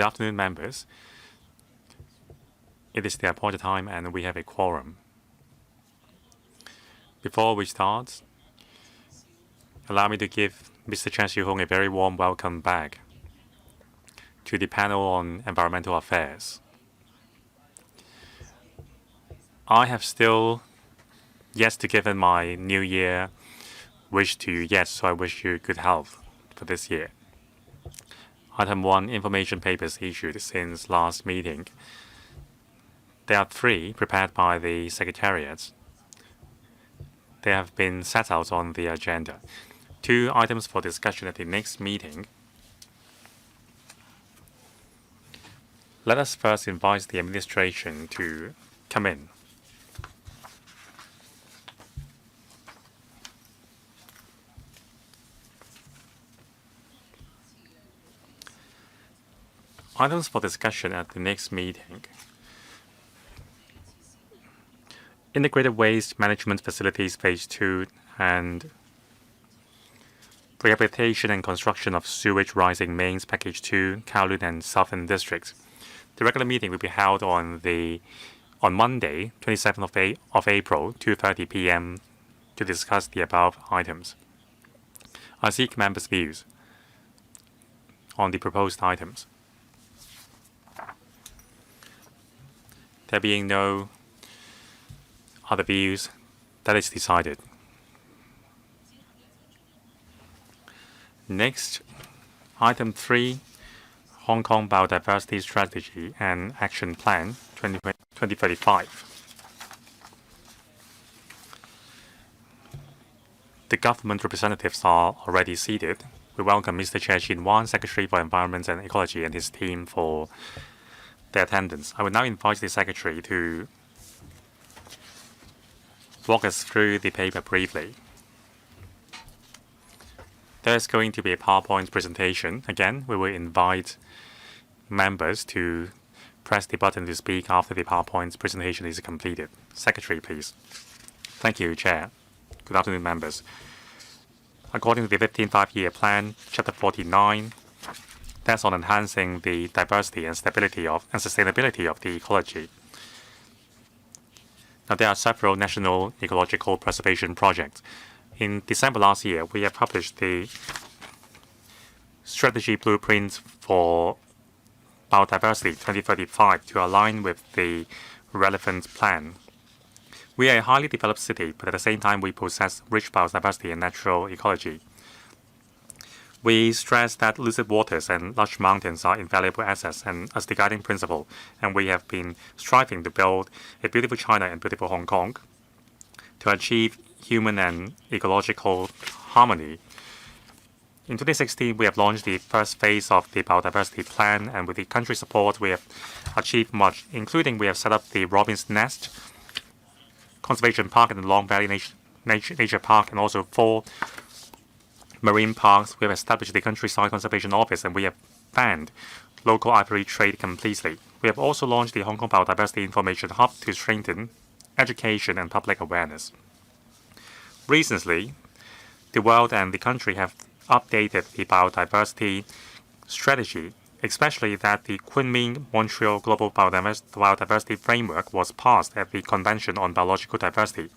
Good afternoon, members. It is the appointed time and we have a quorum. Before we start, allow me to give Mr. Chen Xiuhong a very warm welcome back to the panel on environmental affairs. I have still yet to give in my New Year wish to you yet, so I wish you good health for this year. Item 1, information papers issued since last meeting. There are 3 prepared by the Secretariat. They have been set out on the agenda. 2 items for discussion at the next meeting. Let us first invite the administration to come in. Items for discussion at the next meeting. Integrated Waste Management Facilities Phase 2 and Rehabilitation and Construction of Sewage Rising Mains Package 2, Kowloon and Southern Districts. The regular meeting will be held on Monday, 27th of April, 2:30 p.m. to discuss the above items. I seek members' views on the proposed items. There being no other views, that is decided. Next, item 3, Hong Kong Biodiversity Strategy and Action Plan 2035. The government representatives are already seated. We welcome Mr. Che Chin-wan, Secretary for Environment and Ecology, and his team for their attendance. I will now invite the Secretary to walk us through the paper briefly. There is going to be a PowerPoint presentation. Again, we will invite members to press the button to speak after the PowerPoint presentation is completed. Secretary, please. Thank you, Chair. Good afternoon, members. According to the 15th Five-Year Plan, Chapter 49, that's on enhancing the diversity and stability and sustainability of the ecology. Now, there are several national ecological preservation projects. In December last year, we have published the strategy blueprint for biodiversity 2035 to align with the relevant plan. We are a highly developed city, but at the same time, we possess rich biodiversity and natural ecology. We stress that lucid waters and lush mountains are invaluable assets and as the guiding principle, and we have been striving to build a beautiful China and beautiful Hong Kong to achieve human and ecological harmony. In 2016, we have launched the first phase of the biodiversity plan, and with the country's support, we have achieved much, including we have set up the Robin's Nest Conservation Park and the Long Valley Nature Park, and also 4 marine parks. We have established the Countryside Conservation Office, and we have banned local ivory trade completely. We have also launched the Hong Kong Biodiversity Information Hub to strengthen education and public awareness. Recently, the world and the country have updated the biodiversity strategy, especially that the Kunming Montreal Global Biodiversity Framework was passed at the Convention on Biological Diversity.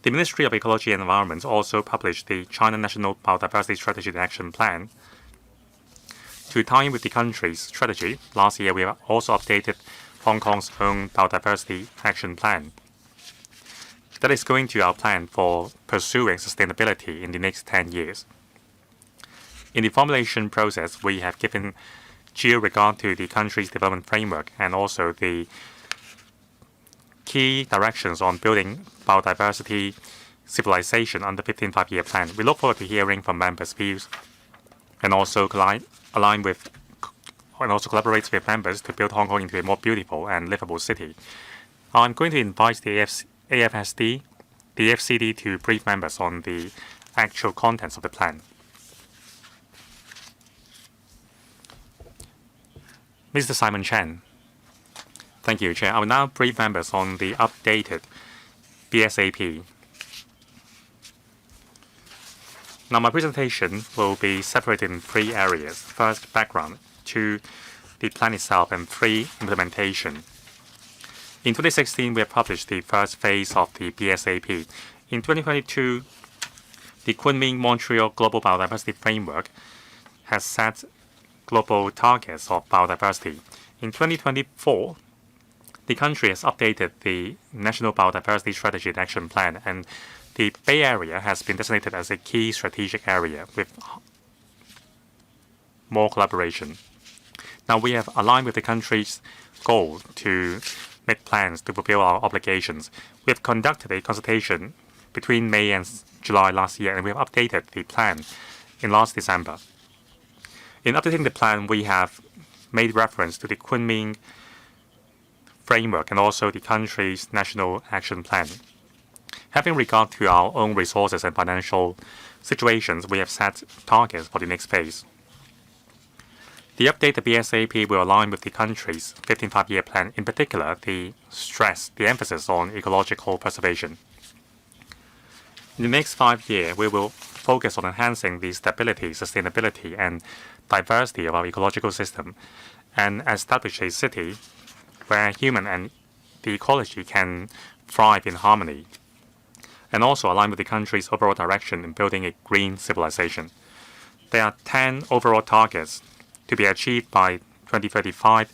The Ministry of Ecology and Environment also published the China National Biodiversity Strategy and Action Plan. To tie in with the country's strategy, last year we have also updated Hong Kong's own Biodiversity Action Plan. That is going to our plan for pursuing sustainability in the next 10 years. In the formulation process, we have given due regard to the country's development framework and also the key directions on building biodiversity civilization under 15th Five-Year Plan. We look forward to hearing from members' views and also collaborate with members to build Hong Kong into a more beautiful and livable city. I'm going to invite the AFSD, the FCD to brief members on the actual contents of the plan. Mr. Simon Chen. Thank you, Chair. I will now brief members on the updated BSAP. Now, my presentation will be separated in 3 areas. First, background. 2, the plan itself, and 3, implementation. In 2016, we have published the first phase of the BSAP. In 2022, the Kunming-Montreal Global Biodiversity Framework has set global targets of biodiversity. In 2024, the country has updated the National Biodiversity Strategy and Action Plan, and the Bay Area has been designated as a key strategic area with more collaboration. Now we have aligned with the country's goal to make plans to fulfill our obligations. We have conducted a consultation between May and July last year, and we have updated the plan in last December. In updating the plan, we have made reference to the Kunming framework and also the country's national action plan. Having regard to our own resources and financial situations, we have set targets for the next phase. The updated BSAP will align with the country's 15th five-year plan, in particular the emphasis on ecological preservation. In the next 5 years, we will focus on enhancing the stability, sustainability, and diversity of our ecological system and establish a city where human and the ecology can thrive in harmony, and also align with the country's overall direction in building a green civilization. There are 10 overall targets to be achieved by 2035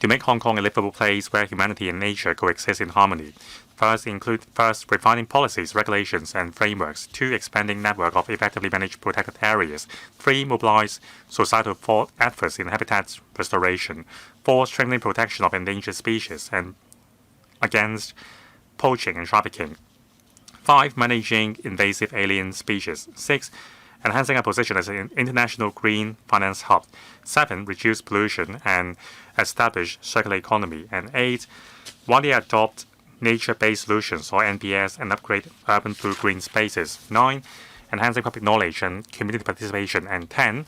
to make Hong Kong a livable place where humanity and nature coexist in harmony. First, refining policies, regulations, and frameworks. 2, expanding network of effectively managed protected areas. 3, mobilize societal efforts in habitat restoration. 4, strengthening protection of endangered species and against poaching and trafficking. 5, managing invasive alien species. 6, enhancing our position as an international green finance hub. 7, reduce pollution and establish circular economy. And 8, widely adopt nature-based solutions or NBS and upgrade urban blue-green spaces. 9, enhancing public knowledge and community participation. And 10,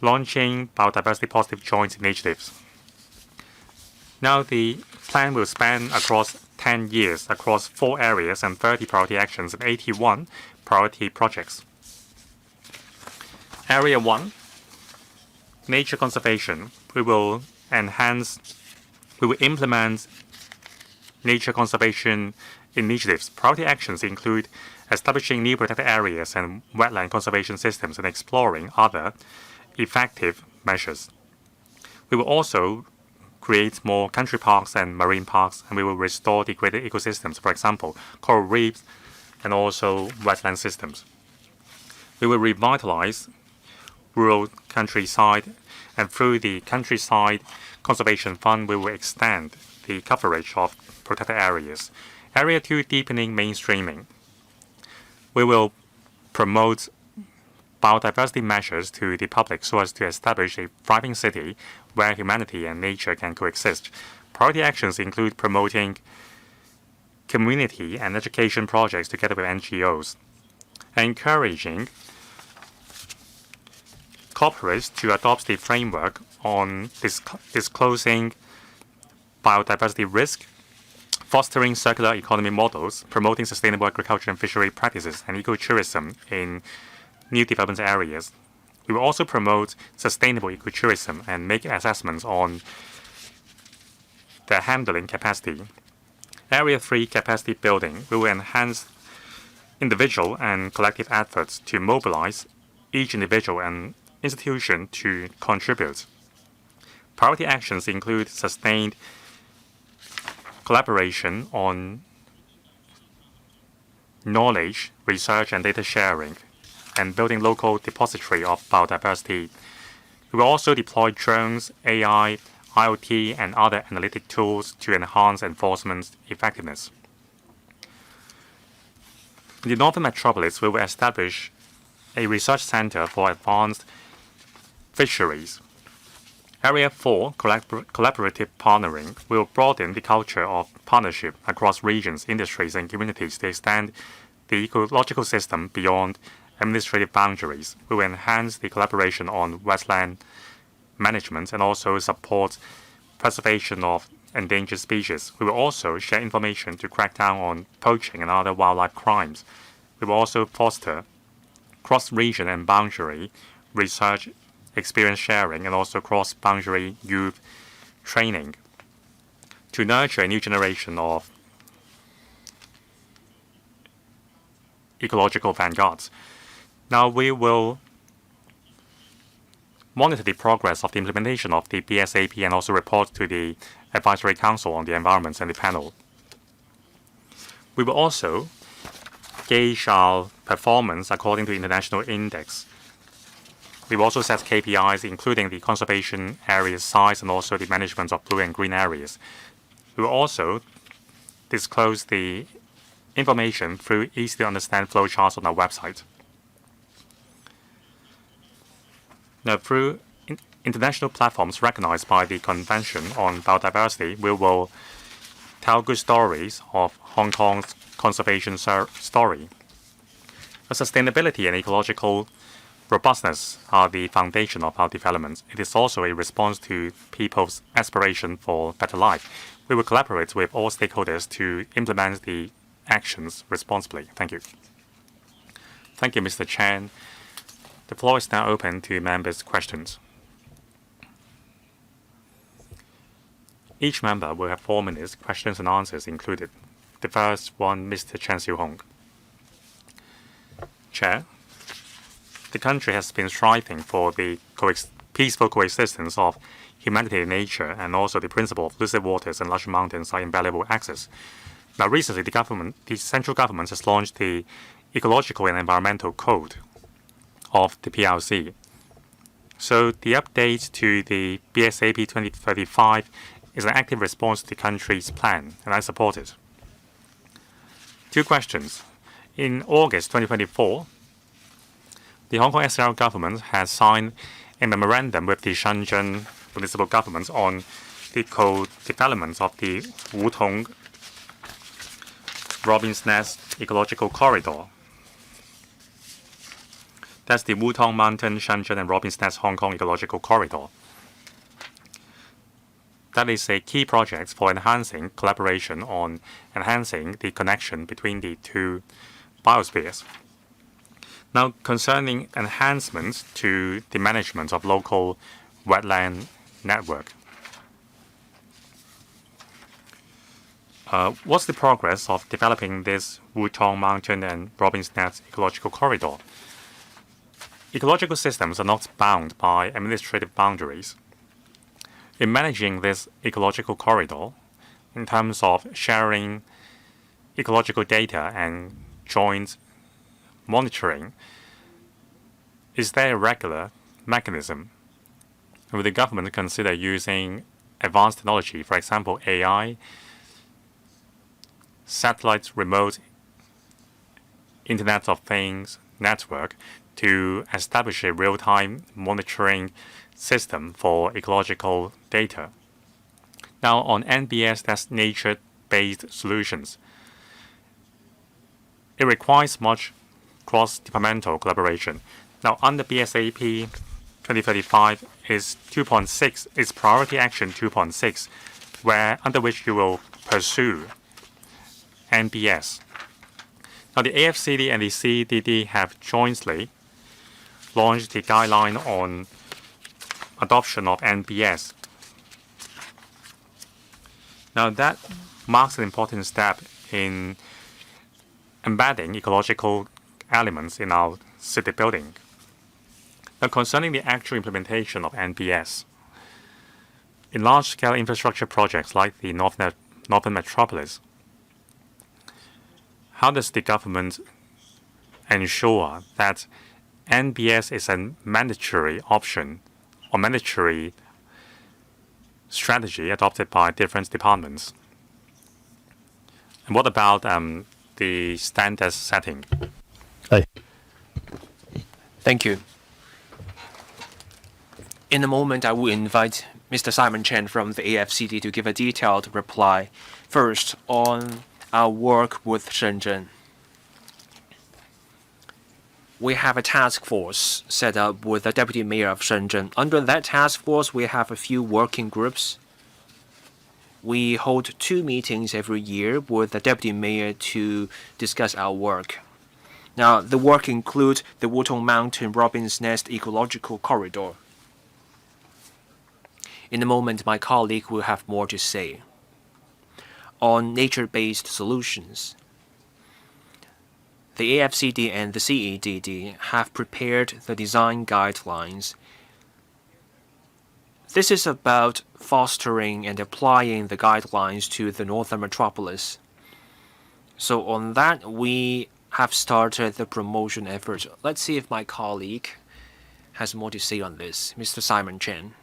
launching biodiversity positive joint initiatives. Now the plan will span across 10 years, across 4 areas and 30 priority actions and 81 priority projects. Area 1, nature conservation. We will implement nature conservation initiatives. Priority actions include establishing new protected areas and wetland conservation systems and exploring other effective measures. We will also create more country parks and marine parks, and we will restore degraded ecosystems, for example, coral reefs and also wetland systems. We will revitalize rural countryside, and through the Countryside Conservation Fund, we will extend the coverage of protected areas. Area 2, deepening mainstreaming. We will promote biodiversity measures to the public so as to establish a thriving city where humanity and nature can coexist. Priority actions include promoting community and education projects together with NGOs, encouraging corporates to adopt the framework on disclosing biodiversity risk, fostering circular economy models, promoting sustainable agriculture and fishery practices, and ecotourism in new development areas. We will also promote sustainable ecotourism and make assessments on the handling capacity. Area 3, capacity building. We will enhance individual and collective efforts to mobilize each individual and institution to contribute. Priority actions include sustained collaboration on knowledge, research, and data sharing, and building local depository of biodiversity. We will also deploy drones, AI, IoT, and other analytic tools to enhance enforcement effectiveness. In the Northern Metropolis, we will establish a research center for advanced fisheries. Area 4, collaborative partnering, will broaden the culture of partnership across regions, industries, and communities to extend the ecological system beyond administrative boundaries. We will enhance the collaboration on wetland management and also support preservation of endangered species. We will also share information to crack down on poaching and other wildlife crimes. We will also foster cross-region and boundary research experience sharing, and also cross-boundary youth training to nurture a new generation of ecological vanguards. Now we will monitor the progress of the implementation of the BSAP and also report to the Advisory Council on the Environment and the panel. We will also gauge our performance according to international index. We will also set KPIs, including the conservation area size and also the management of blue and green areas. We will also disclose the information through easy-to-understand flowcharts on our website. Now, through international platforms recognized by the Convention on Biodiversity, we will tell good stories of Hong Kong's conservation story. Sustainability and ecological robustness are the foundation of our development. It is also a response to people's aspiration for better life. We will collaborate with all stakeholders to implement the actions responsibly. Thank you. Thank you, Mr. Chan. The floor is now open to members' questions. Each member will have 4 minutes, questions and answers included. The first one, Mr. Chen Xiuhong. Chair, the country has been striving for the peaceful coexistence of humanity and nature, and also the principle of lucid waters and lush mountains are invaluable axes. Now, recently, the central government has launched the Ecological and Environmental Code of the PRC. So the update to the BSAP 2035 is an active response to the country's plan, and I support it. 2 questions. In August 2024, the Hong Kong SAR government has signed a memorandum with the Shenzhen municipal government on the co-development of the Wutong Robin's Nest Ecological Corridor. That's the Wutong Mountain, Shenzhen, and Robin's Nest Hong Kong Ecological Corridor. That is a key project for enhancing collaboration on enhancing the connection between the 2 biospheres. Now, concerning enhancements to the management of local wetland network, what's the progress of developing this Wutong Mountain and Robin's Nest Ecological Corridor? Ecological systems are not bound by administrative boundaries. In managing this ecological corridor, in terms of sharing ecological data and joint monitoring, is there a regular mechanism? Will the government consider using advanced technology, for example, AI, satellite remote Internet of Things network, to establish a real-time monitoring system for ecological data? Now, on NBS, that's nature-based solutions. It requires much cross-departmental collaboration. Now, under BSAP 2035 is 2.6, is priority action 2.6, under which you will pursue NBS. Now, the AFCD and the CDD have jointly launched the guideline on adoption of NBS. Now, that marks an important step in embedding ecological elements in our city building. Now, concerning the actual implementation of NBS, in large-scale infrastructure projects like the Northern Metropolis, how does the government ensure that NBS is a mandatory option or mandatory strategy adopted by different departments? And what about the standard setting? Thank you. In a moment, I will invite Mr. Simon Chen from the AFCD to give a detailed reply. First, on our work with Shenzhen. We have a task force set up with the Deputy Mayor of Shenzhen. Under that task force, we have a few working groups. We hold 2 meetings every year with the Deputy Mayor to discuss our work. Now, the work includes the Wutong Mountain Robin's Nest Ecological Corridor. In a moment, my colleague will have more to say. On nature-based solutions, the AFCD and the CEDD have prepared the design guidelines. This is about fostering and applying the guidelines to the northern metropolis. So on that, we have started the promotion efforts. Let's see if my colleague has more to say on this. Mr. Simon Chen.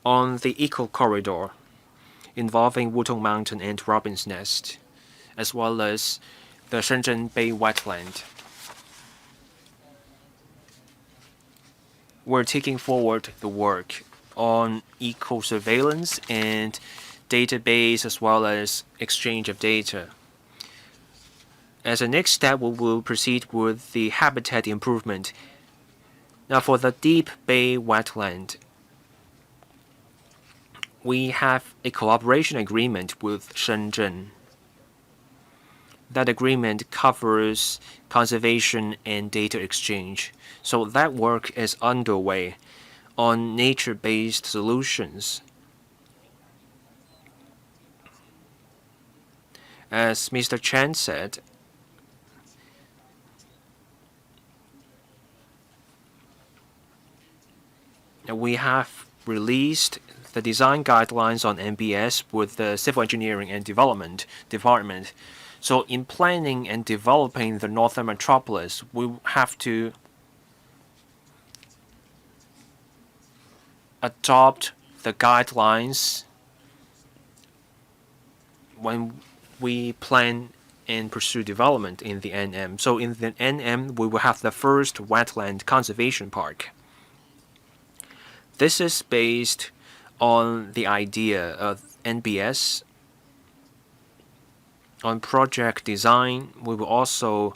On the Eco Corridor, involving Wutong Mountain and Robin's Nest, as well as the Shenzhen Bay wetland, we're taking forward the work on eco-surveillance and database as well as exchange of data. As a next step, we will proceed with the habitat improvement. Now for the Deep Bay wetland, we have a cooperation agreement with Shenzhen. That agreement covers conservation and data exchange. So that work is underway on nature-based solutions. As Mr. Chen said, we have released the design guidelines on NBS with the Civil Engineering and Development Department. So in planning and developing the northern metropolis, we have to adopt the guidelines when we plan and pursue development in the NM. So in the NM, we will have the first wetland conservation park. This is based on the idea of NBS. On project design, we will also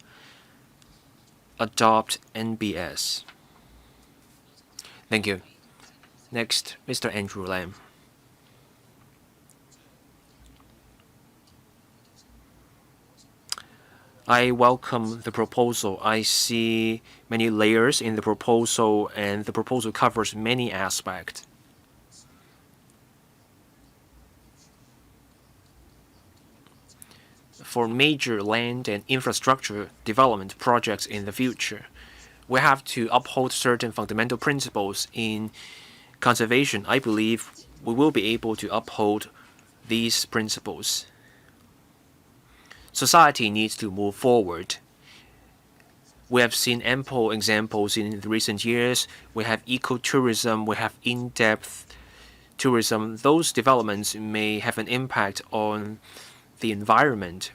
adopt NBS. Thank you. Next, Mr. Andrew Lam. I welcome the proposal. I see many layers in the proposal, and the proposal covers many aspects. For major land and infrastructure development projects in the future, we have to uphold certain fundamental principles in conservation. I believe we will be able to uphold these principles. Society needs to move forward. We have seen ample examples in the recent years. We have ecotourism, we have in-depth tourism. Those developments may have an impact on the environment.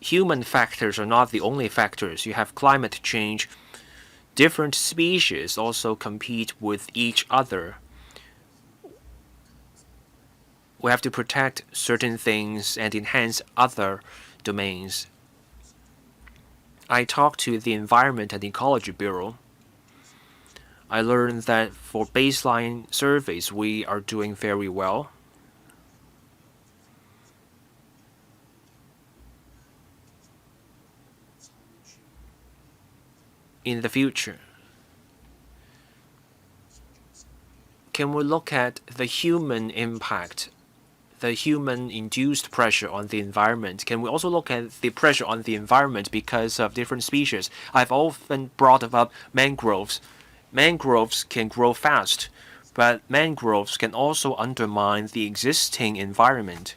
Human factors are not the only factors. You have climate change. Different species also compete with each other. We have to protect certain things and enhance other domains. I talked to the Environment and Ecology Bureau. I learned that for baseline surveys, we are doing very well. In the future, can we look at the human impact, the human-induced pressure on the environment? Can we also look at the pressure on the environment because of different species? I've often brought up mangroves. Mangroves can grow fast, but mangroves can also undermine the existing environment.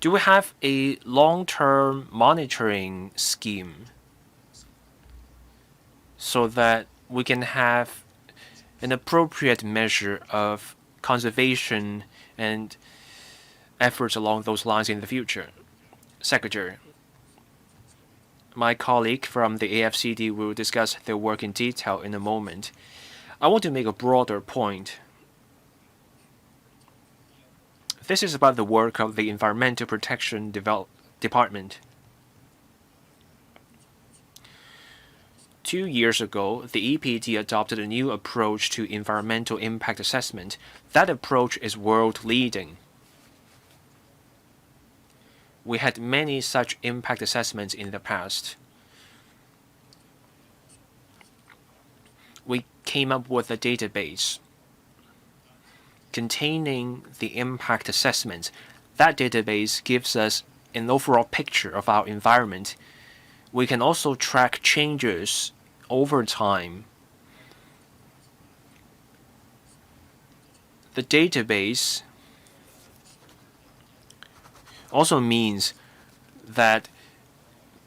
Do we have a long-term monitoring scheme so that we can have an appropriate measure of conservation and efforts along those lines in the future? Secretary, my colleague from the AFCD will discuss their work in detail in a moment. I want to make a broader point. This is about the work of the Environmental Protection Department. 2 years ago, the EPD adopted a new approach to environmental impact assessment. That approach is world-leading. We had many such impact assessments in the past. We came up with a database containing the impact assessment. That database gives us an overall picture of our environment. We can also track changes over time. The database also means that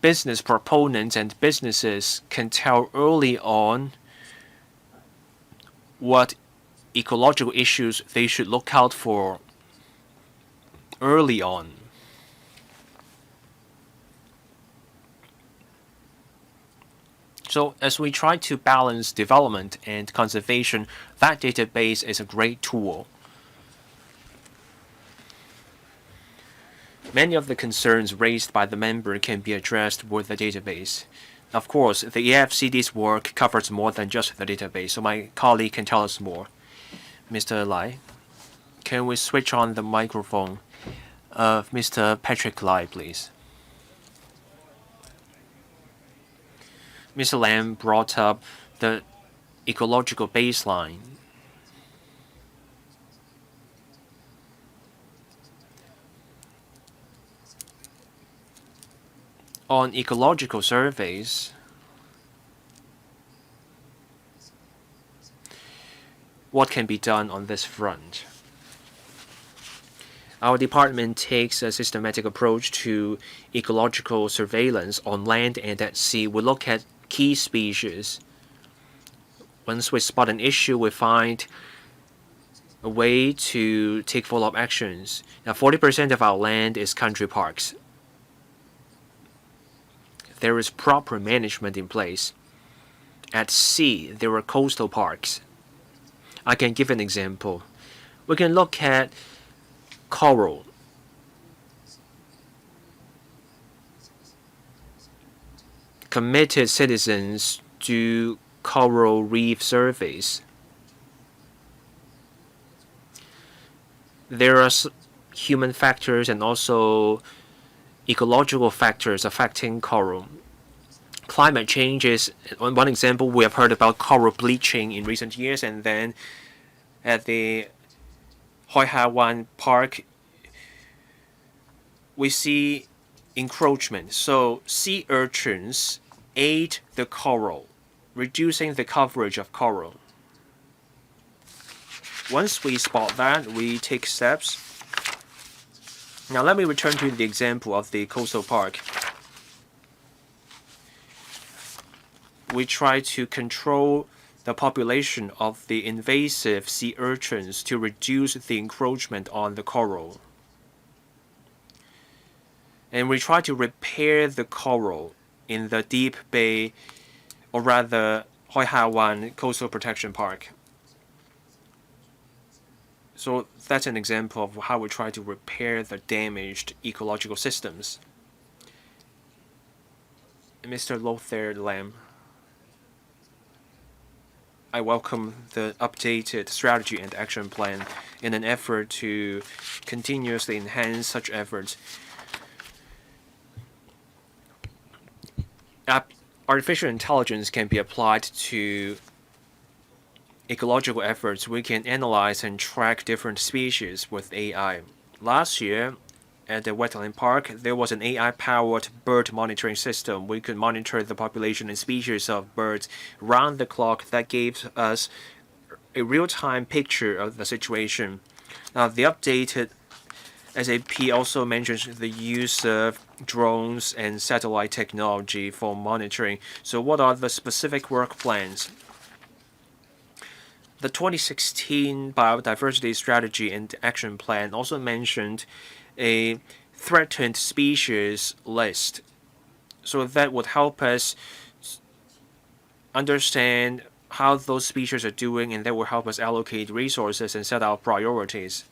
business proponents and businesses can tell early on what ecological issues they should look out for early on. So as we try to balance development and conservation, that database is a great tool. Many of the concerns raised by the member can be addressed with the database. Of course, the AFCD's work covers more than just the database, so my colleague can tell us more. Mr. Lai, can we switch on the microphone of Mr. Patrick Lai, please? Mr. Lam brought up the ecological baseline. On ecological surveys, what can be done on this front? Our department takes a systematic approach to ecological surveillance on land and at sea. We look at key species. Once we spot an issue, we find a way to take follow-up actions. Now, 40% of our land is country parks. There is proper management in place. At sea, there are coastal parks. I can give an example. We can look at coral. Committed citizens do coral reef surveys. There are human factors and also ecological factors affecting coral. Climate change is one example. We have heard about coral bleaching in recent years, and then at the Hoey Park, we see encroachment. So sea urchins ate the coral, reducing the coverage of coral. Once we spot that, we take steps. Now let me return to the example of the coastal park. We try to control the population of the invasive sea urchins to reduce the encroachment on the coral. And we try to repair the coral in the Deep Bay, or rather Hoey Coastal Protection Park. So that's an example of how we try to repair the damaged ecological systems. Mr. Lothar Lam, I welcome the updated strategy and action plan in an effort to continuously enhance such efforts. Artificial intelligence can be applied to ecological efforts. We can analyze and track different species with AI. Last year, at the wetland park, there was an AI-powered bird monitoring system. We could monitor the population and species of birds round the clock. That gave us a real-time picture of the situation. Now, the updated SAP also mentions the use of drones and satellite technology for monitoring. So what are the specific work plans? The 2016 Biodiversity Strategy and Action Plan also mentioned a threatened species list. So that would help us understand how those species are doing, and that will help us allocate resources and set our priorities.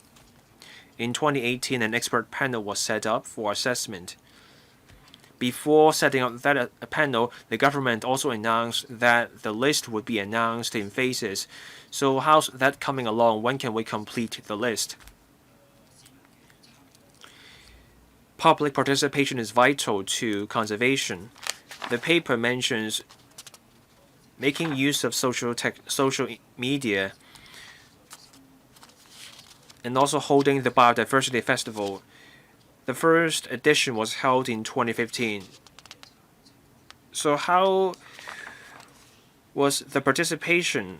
In 2018, an expert panel was set up for assessment. Before setting up that panel, the government also announced that the list would be announced in phases. So how's that coming along? When can we complete the list? public participation is vital to conservation. The paper mentions making use of social media and also holding the Biodiversity Festival. The first edition was held in 2015. So how was the participation?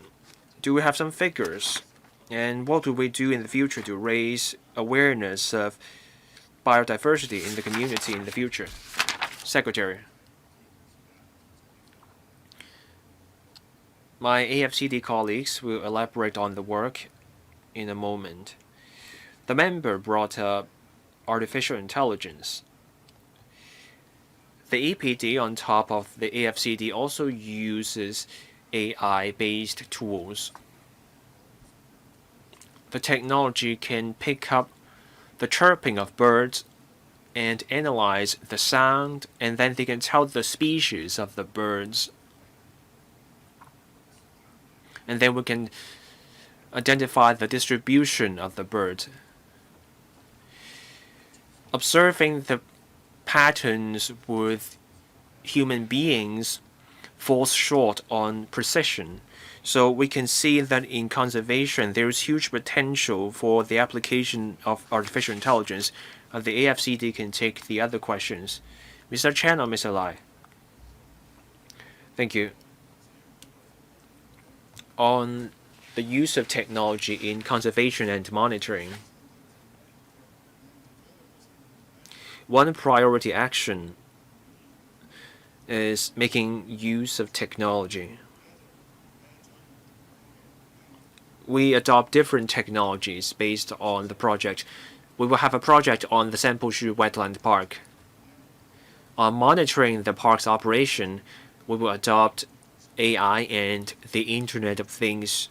Do we have some figures? And what do we do in the future to raise awareness of biodiversity in the community in the future? Secretary. My AFCD colleagues will elaborate on the work in a moment. The member brought up artificial intelligence. The EPD on top of the AFCD also uses AI-based tools. The technology can pick up the chirping of birds and analyze the sound, and then they can tell the species of the birds. And then we can identify the distribution of the birds. Observing the patterns with human beings falls short on precision. So we can see that in conservation, there is huge potential for the application of artificial intelligence. The AFCD can take the other questions. Mr. Chen or Mr. Lai? Thank you. On the use of technology in conservation and monitoring, one priority action is making use of technology. We adopt different technologies based on the project. We will have a project on the Sanpushu Wetland Park. On monitoring the park's operation, we will adopt AI and the Internet of Things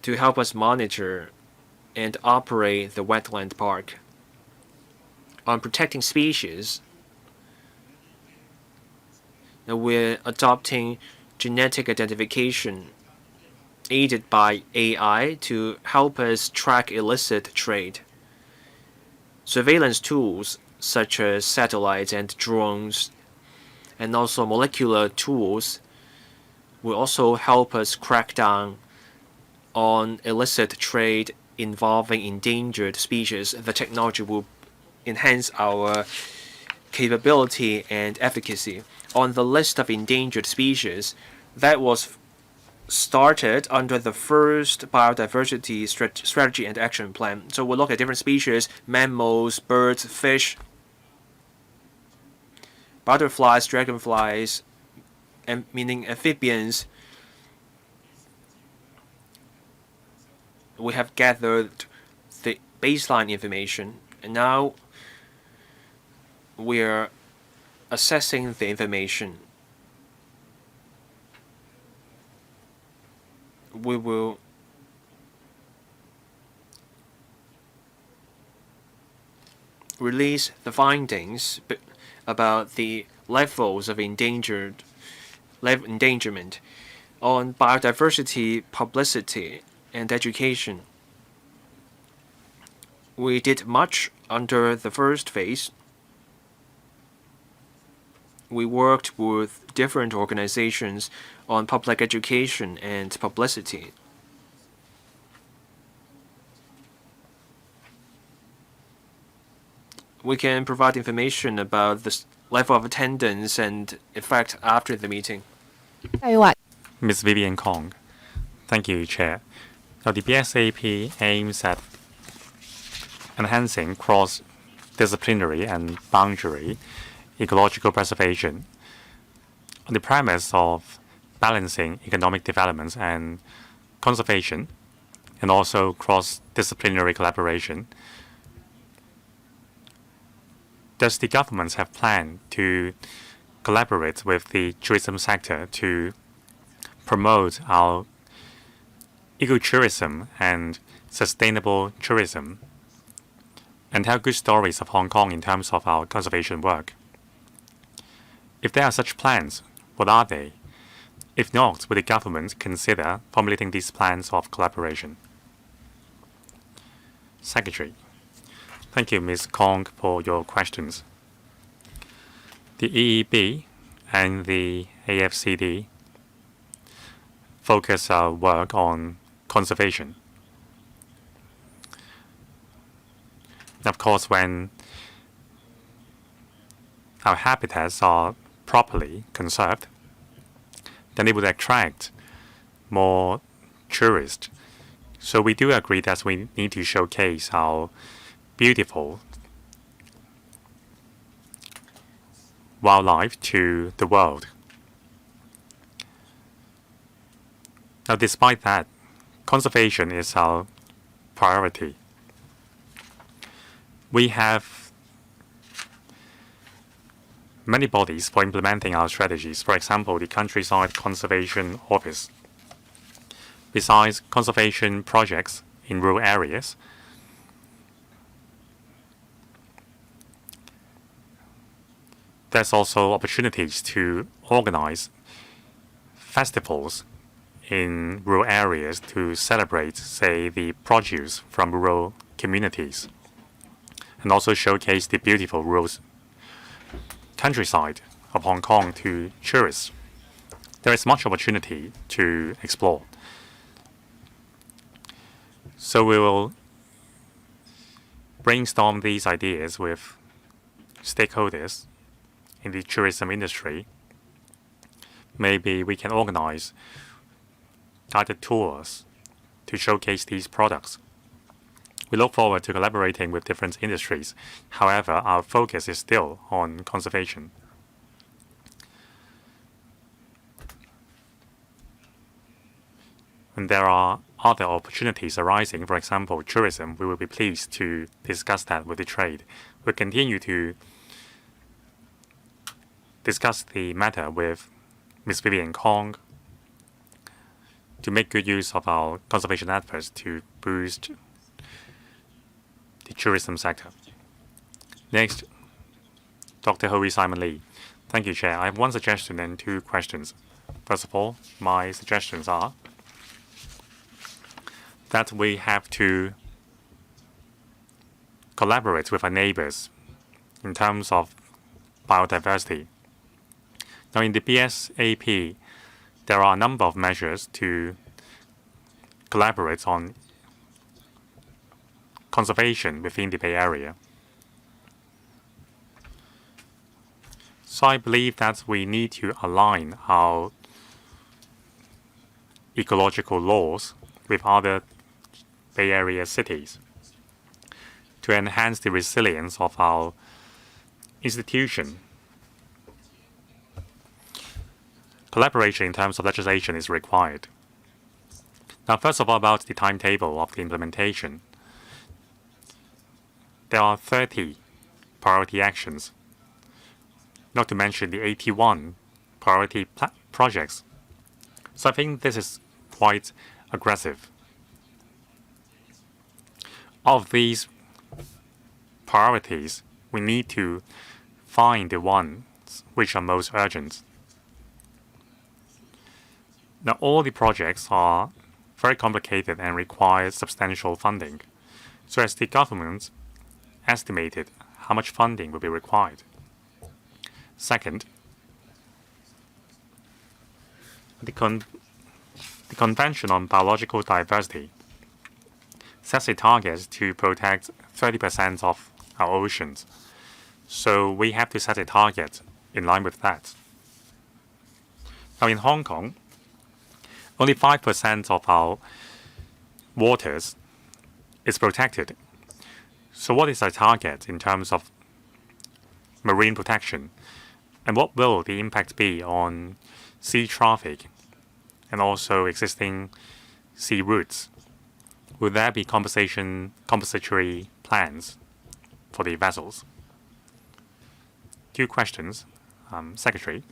to help us monitor and operate the wetland park. On protecting species, we're adopting genetic identification aided by AI to help us track illicit trade. Surveillance tools such as satellites and drones, and also molecular tools, will also help us crack down on illicit trade involving endangered species. The technology will enhance our capability and efficacy. On the list of endangered species, that was started under the first biodiversity strategy and action plan. So we'll look at different species: mammals, birds, fish, butterflies, dragonflies, and meaning amphibians. We have gathered the baseline information, and now we're assessing the information. We will release the findings about the levels of endangerment on biodiversity, publicity, and education. We did much under the first phase. We worked with different organizations on public education and publicity. We can provide information about the level of attendance and effect after the meeting. Ms. Vivian Kong. Thank you, Chair. Now, the BSAP aims at enhancing cross-disciplinary and boundary ecological preservation on the premise of balancing economic development and conservation, and also cross-disciplinary collaboration. Does the government have planned to collaborate with the tourism sector to promote our ecotourism and sustainable tourism, and tell good stories of Hong Kong in terms of our conservation work? If there are such plans, what are they? If not, will the government consider formulating these plans of collaboration? Secretary. Thank you, Ms. Kong, for your questions. The EEB and the AFCD focus our work on conservation. Of course, when our habitats are properly conserved, then it would attract more tourists. So we do agree that we need to showcase our beautiful wildlife to the world. Now, despite that, conservation is our priority. We have many bodies for implementing our strategies. For example, the Countryside Conservation Office. Besides conservation projects in rural areas, there's also opportunities to organize festivals in rural areas to celebrate, say, the produce from rural communities, and also showcase the beautiful rural countryside of Hong Kong to tourists. There is much opportunity to explore. So we will brainstorm these ideas with stakeholders in the tourism industry. Maybe we can organize guided tours to showcase these products. We look forward to collaborating with different industries. However, our focus is still on conservation. And there are other opportunities arising, for example, tourism. We will be pleased to discuss that with the trade. We'll continue to discuss the matter with Ms. Vivian Kong to make good use of our conservation efforts to boost the tourism sector. Next, Dr. Hoey Simon Lee. Thank you, Chair. I have one suggestion and two questions. First of all, my suggestions are that we have to collaborate with our neighbors in terms of biodiversity. Now, in the BSAP, there are a number of measures to collaborate on conservation within the Bay Area. So I believe that we need to align our ecological laws with other Bay Area cities to enhance the resilience of our institution. Collaboration in terms of legislation is required. Now, first of all, about the timetable of the implementation. There are 30 priority actions, not to mention the 81 priority projects. So I think this is quite aggressive. Of these priorities, we need to find the ones which are most urgent. Now, all the projects are very complicated and require substantial funding. So as the government estimated how much funding will be required. Second, the Convention on Biological Diversity sets a target to protect 30% of our oceans. So we have to set a target in line with that. Now, in Hong Kong, only 5% of our waters is protected. So what is our target in terms of marine protection? And what will the impact be on sea traffic and also existing sea routes? Will there be compensatory plans for the vessels? Two questions. Secretary.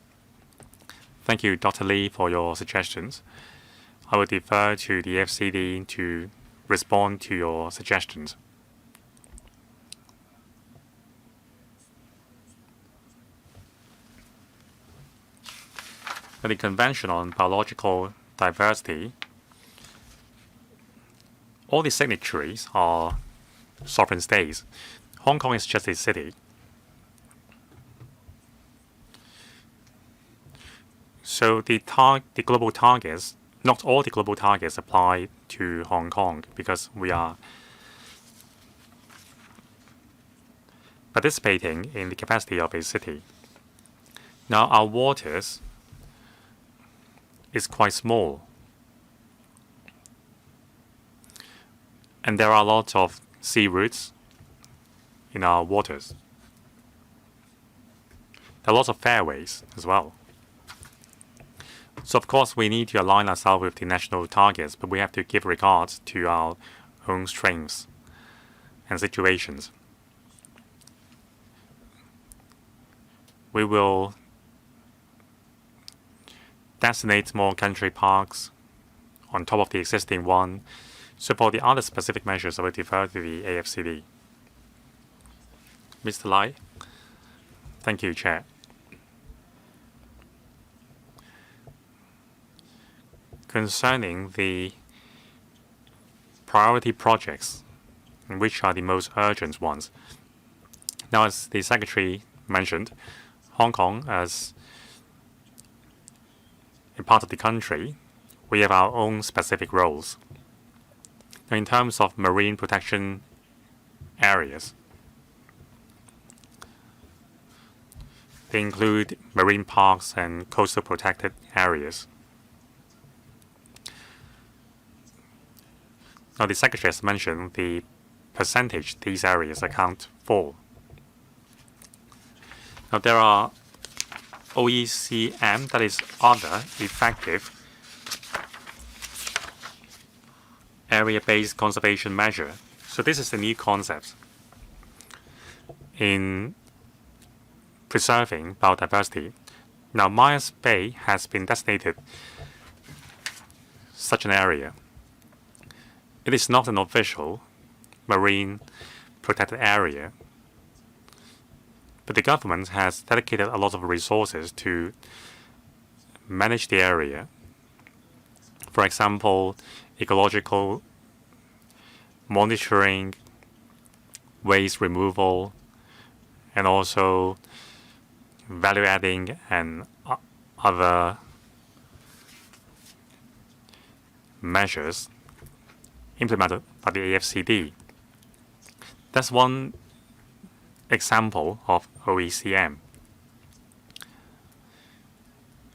Thank you, Dr. Lee, for your suggestions. I will defer to the FCD to respond to your suggestions. The Convention on Biological Diversity, all the signatories are sovereign states. Hong Kong is just a city. So the global targets, not all the global targets apply to Hong Kong because we are participating in the capacity of a city. Now our waters is quite small. And there are lots of sea routes in our waters. There are lots of fairways as well. So of course we need to align ourselves with the national targets, but we have to give regard to our own strengths and situations. We will designate more country parks on top of the existing one. So for the other specific measures, I will defer to the AFCD. Mr. Lai. Thank you, Chair. Concerning the priority projects, which are the most urgent ones. Now, as the Secretary mentioned, Hong Kong, as a part of the country, we have our own specific roles. Now, in terms of marine protection areas, they include marine parks and coastal protected areas. Now, the Secretary has mentioned the percentage these areas account for. Now, there are OECM, that is other effective area-based conservation measure. So this is the new concept in preserving biodiversity. Now, Myers Bay has been designated such an area. It is not an official marine protected area, but the government has dedicated a lot of resources to manage the area. For example, ecological monitoring, waste removal, and also value adding and other measures implemented by the AFCD. That's one example of OECM.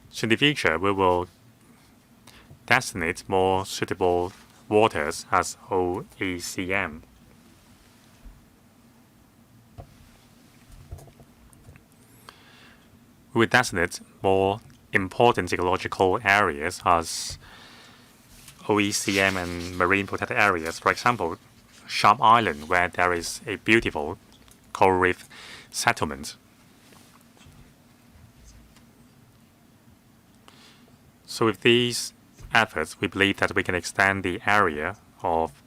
So in the future, we will designate more suitable waters as OECM. We will designate more important ecological areas as OECM and marine protected areas. For example, Sharp Island, where there is a beautiful coral reef settlement. So with these efforts, we believe that we can extend the area of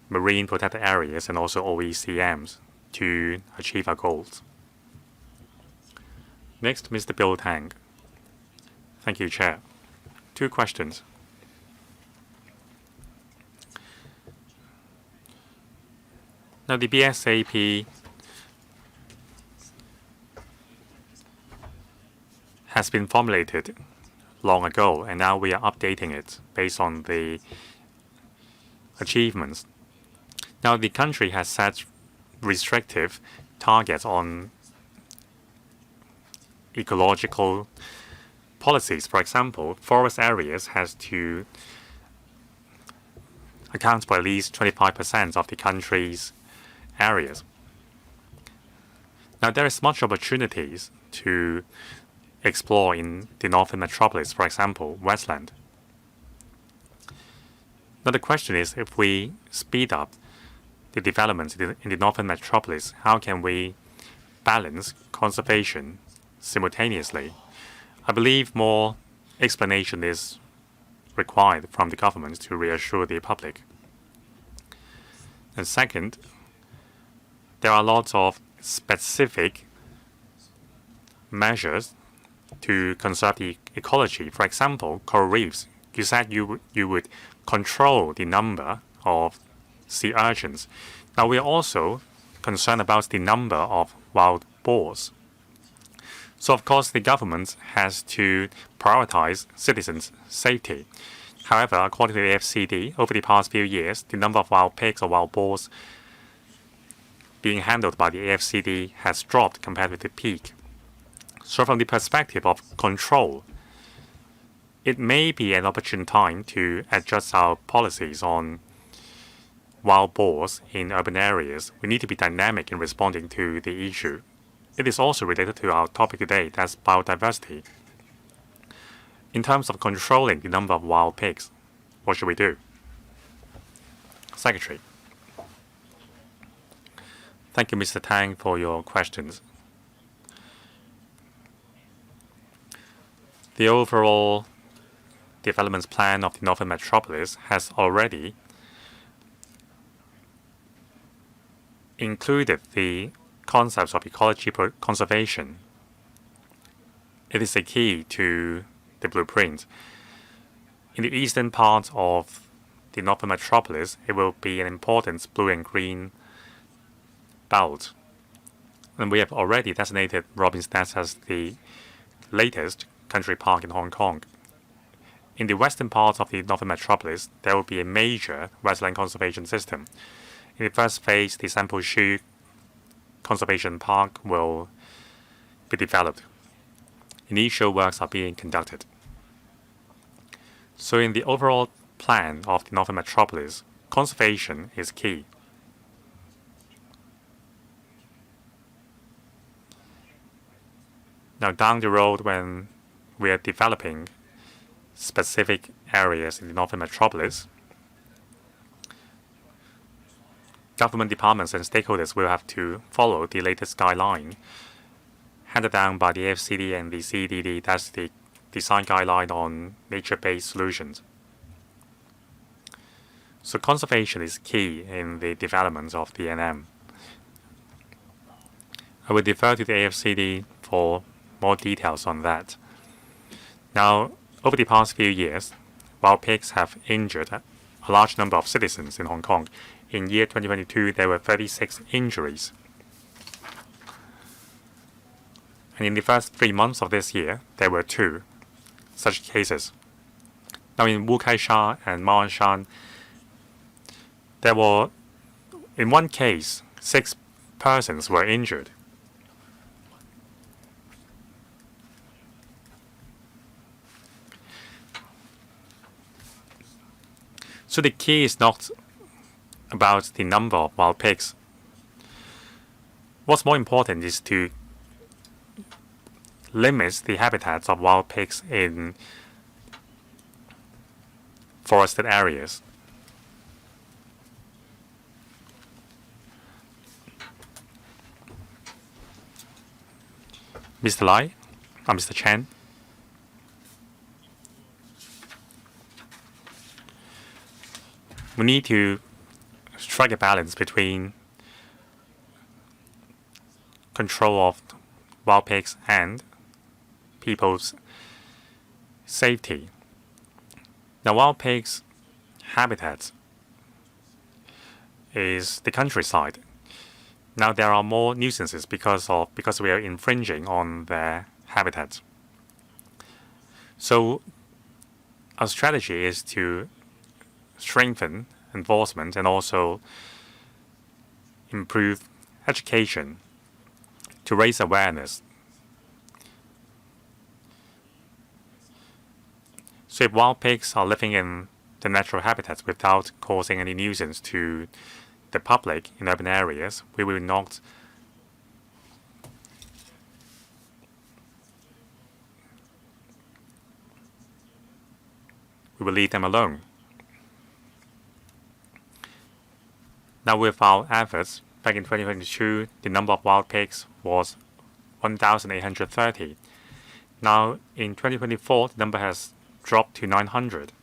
marine protected areas and also OECMs to achieve our goals. Next, Mr. Bill Tang. Thank you, Chair. 2 questions. Now, the BSAP has been formulated long ago, and now we are updating it based on the achievements. Now, the country has set restrictive targets on ecological policies. For example, forest areas has to account for at least 25% of the country's areas. Now, there is much opportunities to explore in the northern metropolis, for example, Westland. Now, the question is, if we speed up the development in the northern metropolis, how can we balance conservation simultaneously? I believe more explanation is required from the government to reassure the public. And second, there are lots of specific measures to conserve the ecology. For example, coral reefs. You said you would control the number of sea urchins. Now, we are also concerned about the number of wild boars. So, of course, the government has to prioritize citizens' safety. However, according to the AFCD, over the past few years, the number of wild pigs or wild boars being handled by the AFCD has dropped compared with the peak. So, from the perspective of control, it may be an opportune time to adjust our policies on wild boars in urban areas. We need to be dynamic in responding to the issue. It is also related to our topic today, that's biodiversity. In terms of controlling the number of wild pigs, what should we do? Secretary. Thank you, Mr. Tang, for your questions. The overall development plan of the Northern Metropolis has already included the concepts of ecology conservation. It is a key to the blueprint. In the eastern part of the Northern Metropolis, it will be an important blue and green belt. And we have already designated Robin's Nest as the latest country park in Hong Kong. In the western part of the Northern Metropolis, there will be a major wetland conservation system. In the first phase, the Sanpo Shu Conservation Park will be developed. Initial works are being conducted. So in the overall plan of the Northern Metropolis, conservation is key. Now down the road, when we are developing specific areas in the Northern Metropolis, government departments and stakeholders will have to follow the latest guideline handed down by the AFCD and the CDD, that's the design guideline on nature-based solutions. So conservation is key in the development of the NM. I will defer to the AFCD for more details on that. Now, over the past few years, wild pigs have injured a large number of citizens in Hong Kong. In year 2022, there were 36 injuries. And in the first 3 months of this year, there were 2 such cases. Now in Wu Kai Sha and Ma Wan Shan, there were, in one case, 6 persons were injured. So the key is not about the number of wild pigs. What's more important is to limit the habitats of wild pigs in forested areas. Mr. Lai, Mr. Chen. We need to strike a balance between control of wild pigs and people's safety. Now, wild pigs' habitat is the countryside. Now there are more nuisances because we are infringing on their habitat. So our strategy is to strengthen enforcement and also improve education to raise awareness. So if wild pigs are living in the natural habitats without causing any nuisance to the public in urban areas, we will not leave them alone. Now with our efforts, back in 2022, the number of wild pigs was 1,830. Now in 2024, the number has dropped to 900.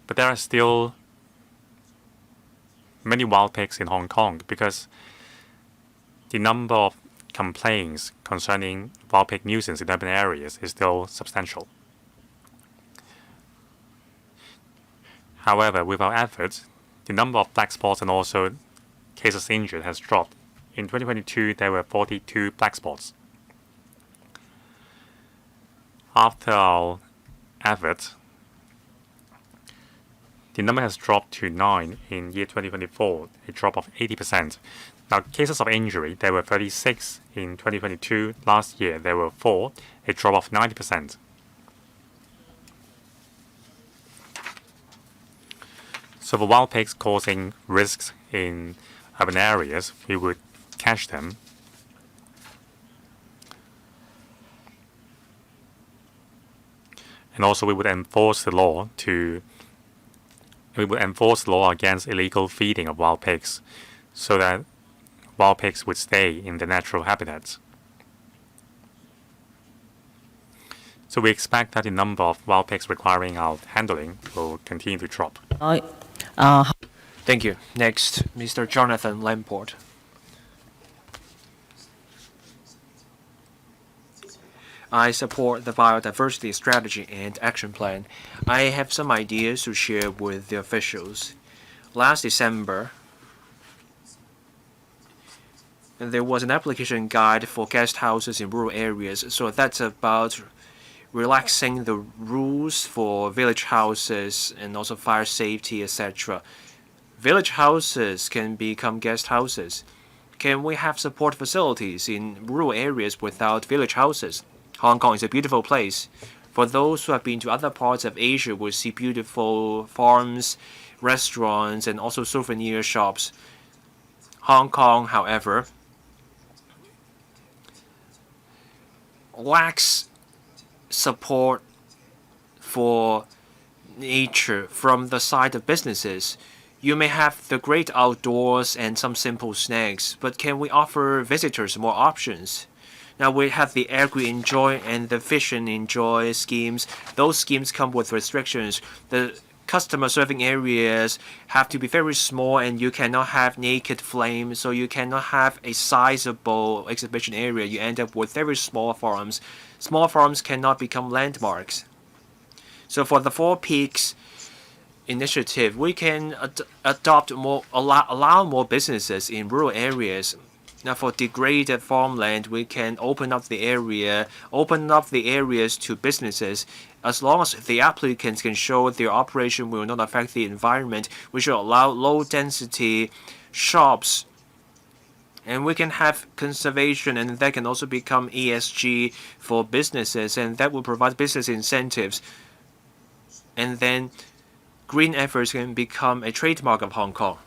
But there are still many wild pigs in Hong Kong because the number of complaints concerning wild pig nuisance in urban areas is still substantial. However, with our efforts, the number of black spots and also cases injured has dropped. In 2022, there were 42 black spots. After our effort, the number has dropped to 9 in year 2024, a drop of 80%. Now, cases of injury, there were 36 in 2022. Last year, there were 4, a drop of 90%. So for wild pigs causing risks in urban areas, we would catch them. And also we would enforce the law against illegal feeding of wild pigs so that wild pigs would stay in their natural habitats. So we expect that the number of wild pigs requiring our handling will continue to drop. Thank you. Next, Mr. Jonathan Lamport. I support the biodiversity strategy and action plan. I have some ideas to share with the officials. Last December, there was an application guide for guest houses in rural areas, so that's about relaxing the rules for village houses and also fire safety, etc. Village houses can become guest houses. Can we have support facilities in rural areas without village houses? Hong Kong is a beautiful place. For those who have been to other parts of Asia, will see beautiful farms, restaurants, and also souvenir shops. Hong Kong, however, lacks support for nature from the side of businesses. You may have the great outdoors and some simple snacks, but can we offer visitors more options? Now we have the Agri-Enjoy and the Fish-and-Enjoy schemes. Those schemes come with restrictions. The customer serving areas have to be very small and you cannot have naked flame, so you cannot have a sizable exhibition area. You end up with very small farms. Small farms cannot become landmarks. So for the Four Peaks initiative, we can allow more businesses in rural areas. Now, for degraded farmland, we can open up the areas to businesses. As long as the applicants can show their operation will not affect the environment, we should allow low-density shops. And we can have conservation, and that can also become ESG for businesses, and that will provide business incentives. And then green efforts can become a trademark of Hong Kong.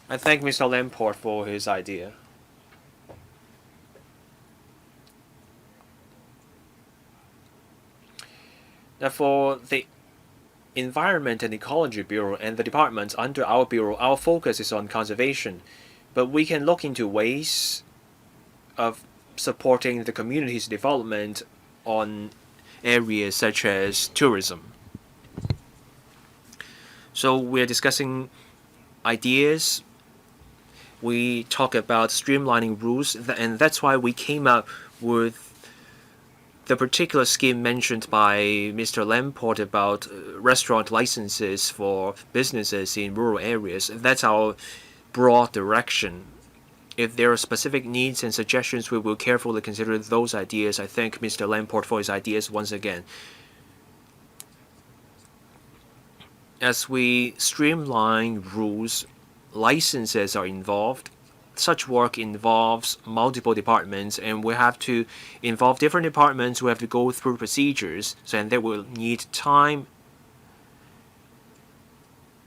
I thank Mr. Lamport for his idea. Now, for the Environment and Ecology Bureau and the departments under our bureau, our focus is on conservation, but we can look into ways of supporting the community's development on areas such as tourism. So we're discussing ideas. We talk about streamlining rules, and that's why we came up with the particular scheme mentioned by Mr. Lamport about restaurant licenses for businesses in rural areas. That's our broad direction. If there are specific needs and suggestions, we will carefully consider those ideas. I thank Mr. Lamport for his ideas once again. As we streamline rules, licenses are involved. Such work involves multiple departments, and we have to involve different departments. We have to go through procedures, and that will need time.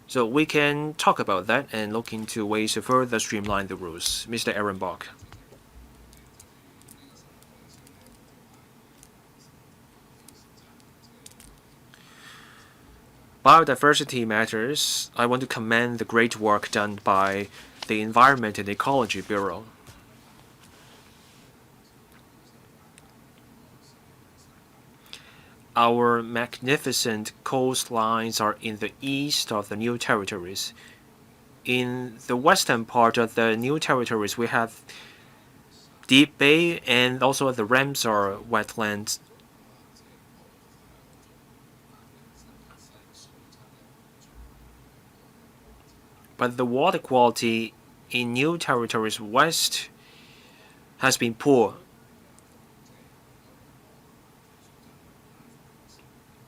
So we can talk about that and look into ways to further streamline the rules. Mr. Aaron Bach. Biodiversity matters. I want to commend the great work done by the Environment and Ecology Bureau. Our magnificent coastlines are in the east of the New Territories. In the western part of the New Territories, we have Deep Bay and also the Ramsar wetlands. but the water quality in New Territories West has been poor.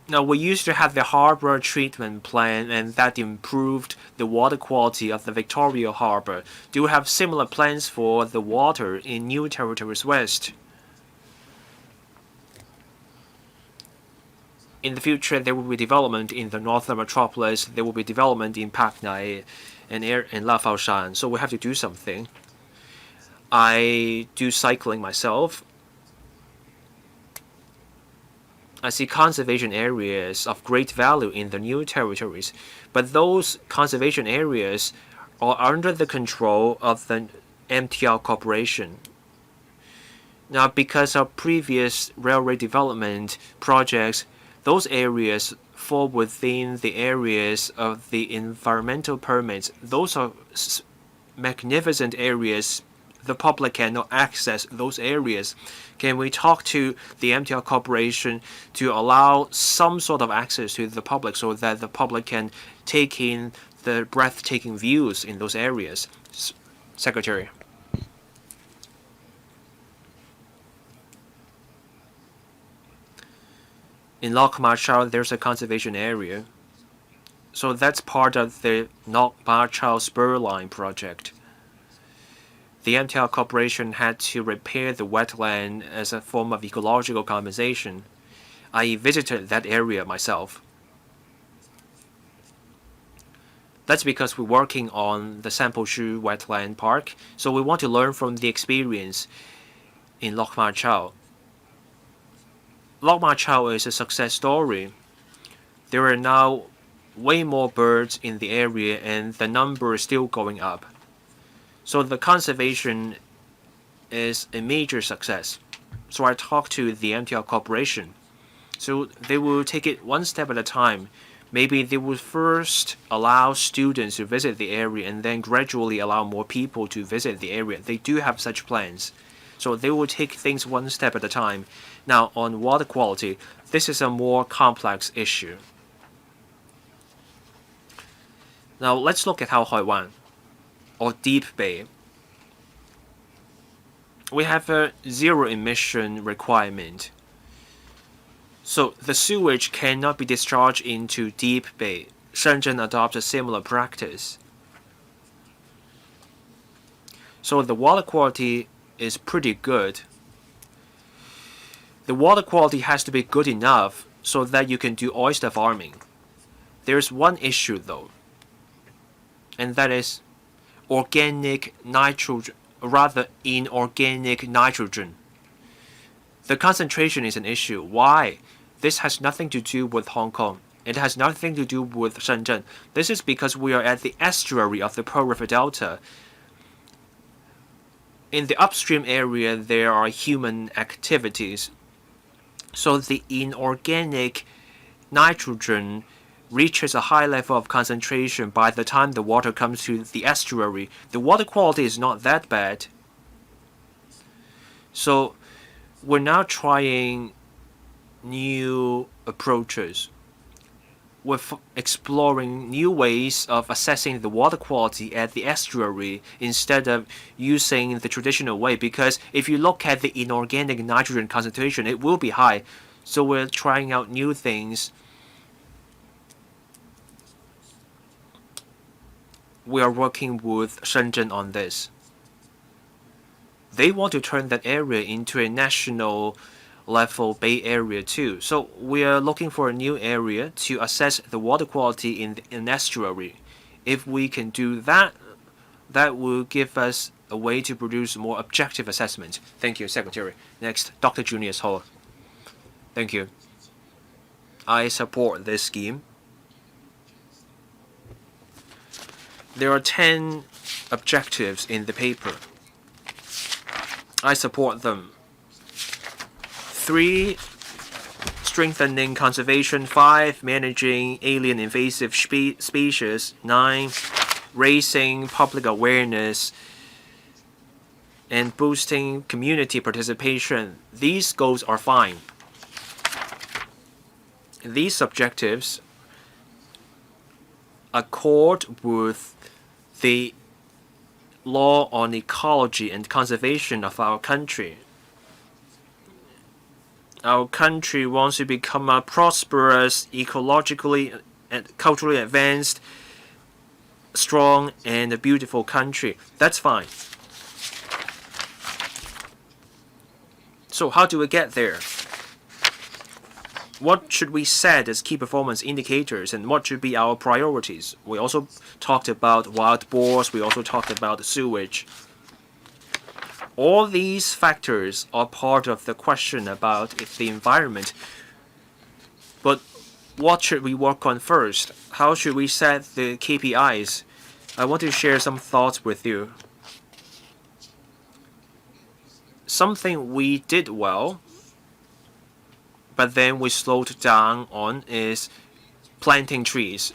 Now, we used to have the harbor treatment plan, and that improved the water quality of the Victoria Harbor. Do you have similar plans for the water in New Territories West? In the future, there will be development in the northern metropolis. There will be development in Pak Nai and Lafaoshan. So we have to do something. I do cycling myself. I see conservation areas of great value in the new territories, but those conservation areas are under the control of the MTR Corporation. Now, because of previous railway development projects, those areas fall within the areas of the environmental permits. Those are magnificent areas. The public cannot access those areas. Can we talk to the MTR Corporation to allow some sort of access to the public so that the public can take in the breathtaking views in those areas? Secretary. In Loch Marchal, there's a conservation area. So that's part of the Loch Marchal Spur Line project. The MTR Corporation had to repair the wetland as a form of ecological compensation. I visited that area myself. That's because we're working on the Sanpo-Shu Wetland Park, so we want to learn from the experience in Loch Marchal. Loch Marchal is a success story. There are now way more birds in the area, and the number is still going up. So the conservation is a major success. So I talked to the MTR Corporation. So they will take it one step at a time. Maybe they will first allow students to visit the area and then gradually allow more people to visit the area. They do have such plans. So they will take things one step at a time. Now, on water quality, this is a more complex issue. Now, let's look at Hoey or Deep Bay. We have a zero emission requirement. So the sewage cannot be discharged into Deep Bay. Shenzhen adopts a similar practice. So the water quality is pretty good. The water quality has to be good enough so that you can do oyster farming. There's one issue though, and that is organic nitrogen, rather inorganic nitrogen. The concentration is an issue. Why? This has nothing to do with Hong Kong. It has nothing to do with Shenzhen. This is because we are at the estuary of the Pearl River Delta. In the upstream area, there are human activities. So the inorganic nitrogen reaches a high level of concentration by the time the water comes to the estuary. The water quality is not that bad. So we're now trying new approaches. We're exploring new ways of assessing the water quality at the estuary instead of using the traditional way, because if you look at the inorganic nitrogen concentration, it will be high. So we're trying out new things. We are working with Shenzhen on this. They want to turn that area into a national level Bay Area too. So we are looking for a new area to assess the water quality in an estuary. If we can do that, that will give us a way to produce more objective assessment. Thank you, Secretary. Next, Dr. Junius Ho. Thank you. I support this scheme. There are 10 objectives in the paper. I support them. 3. Strengthening conservation. 5. Managing alien invasive species. 9. Raising public awareness and boosting community participation. These goals are fine. These objectives accord with the law on ecology and conservation of our country. Our country wants to become a prosperous, ecologically and culturally advanced, strong and a beautiful country. That's fine. So how do we get there? What should we set as key performance indicators and what should be our priorities? We also talked about wild boars. We also talked about sewage. All these factors are part of the question about the environment. But what should we work on first? How should we set the KPIs? I want to share some thoughts with you. Something we did well, but then we slowed down on, is planting trees.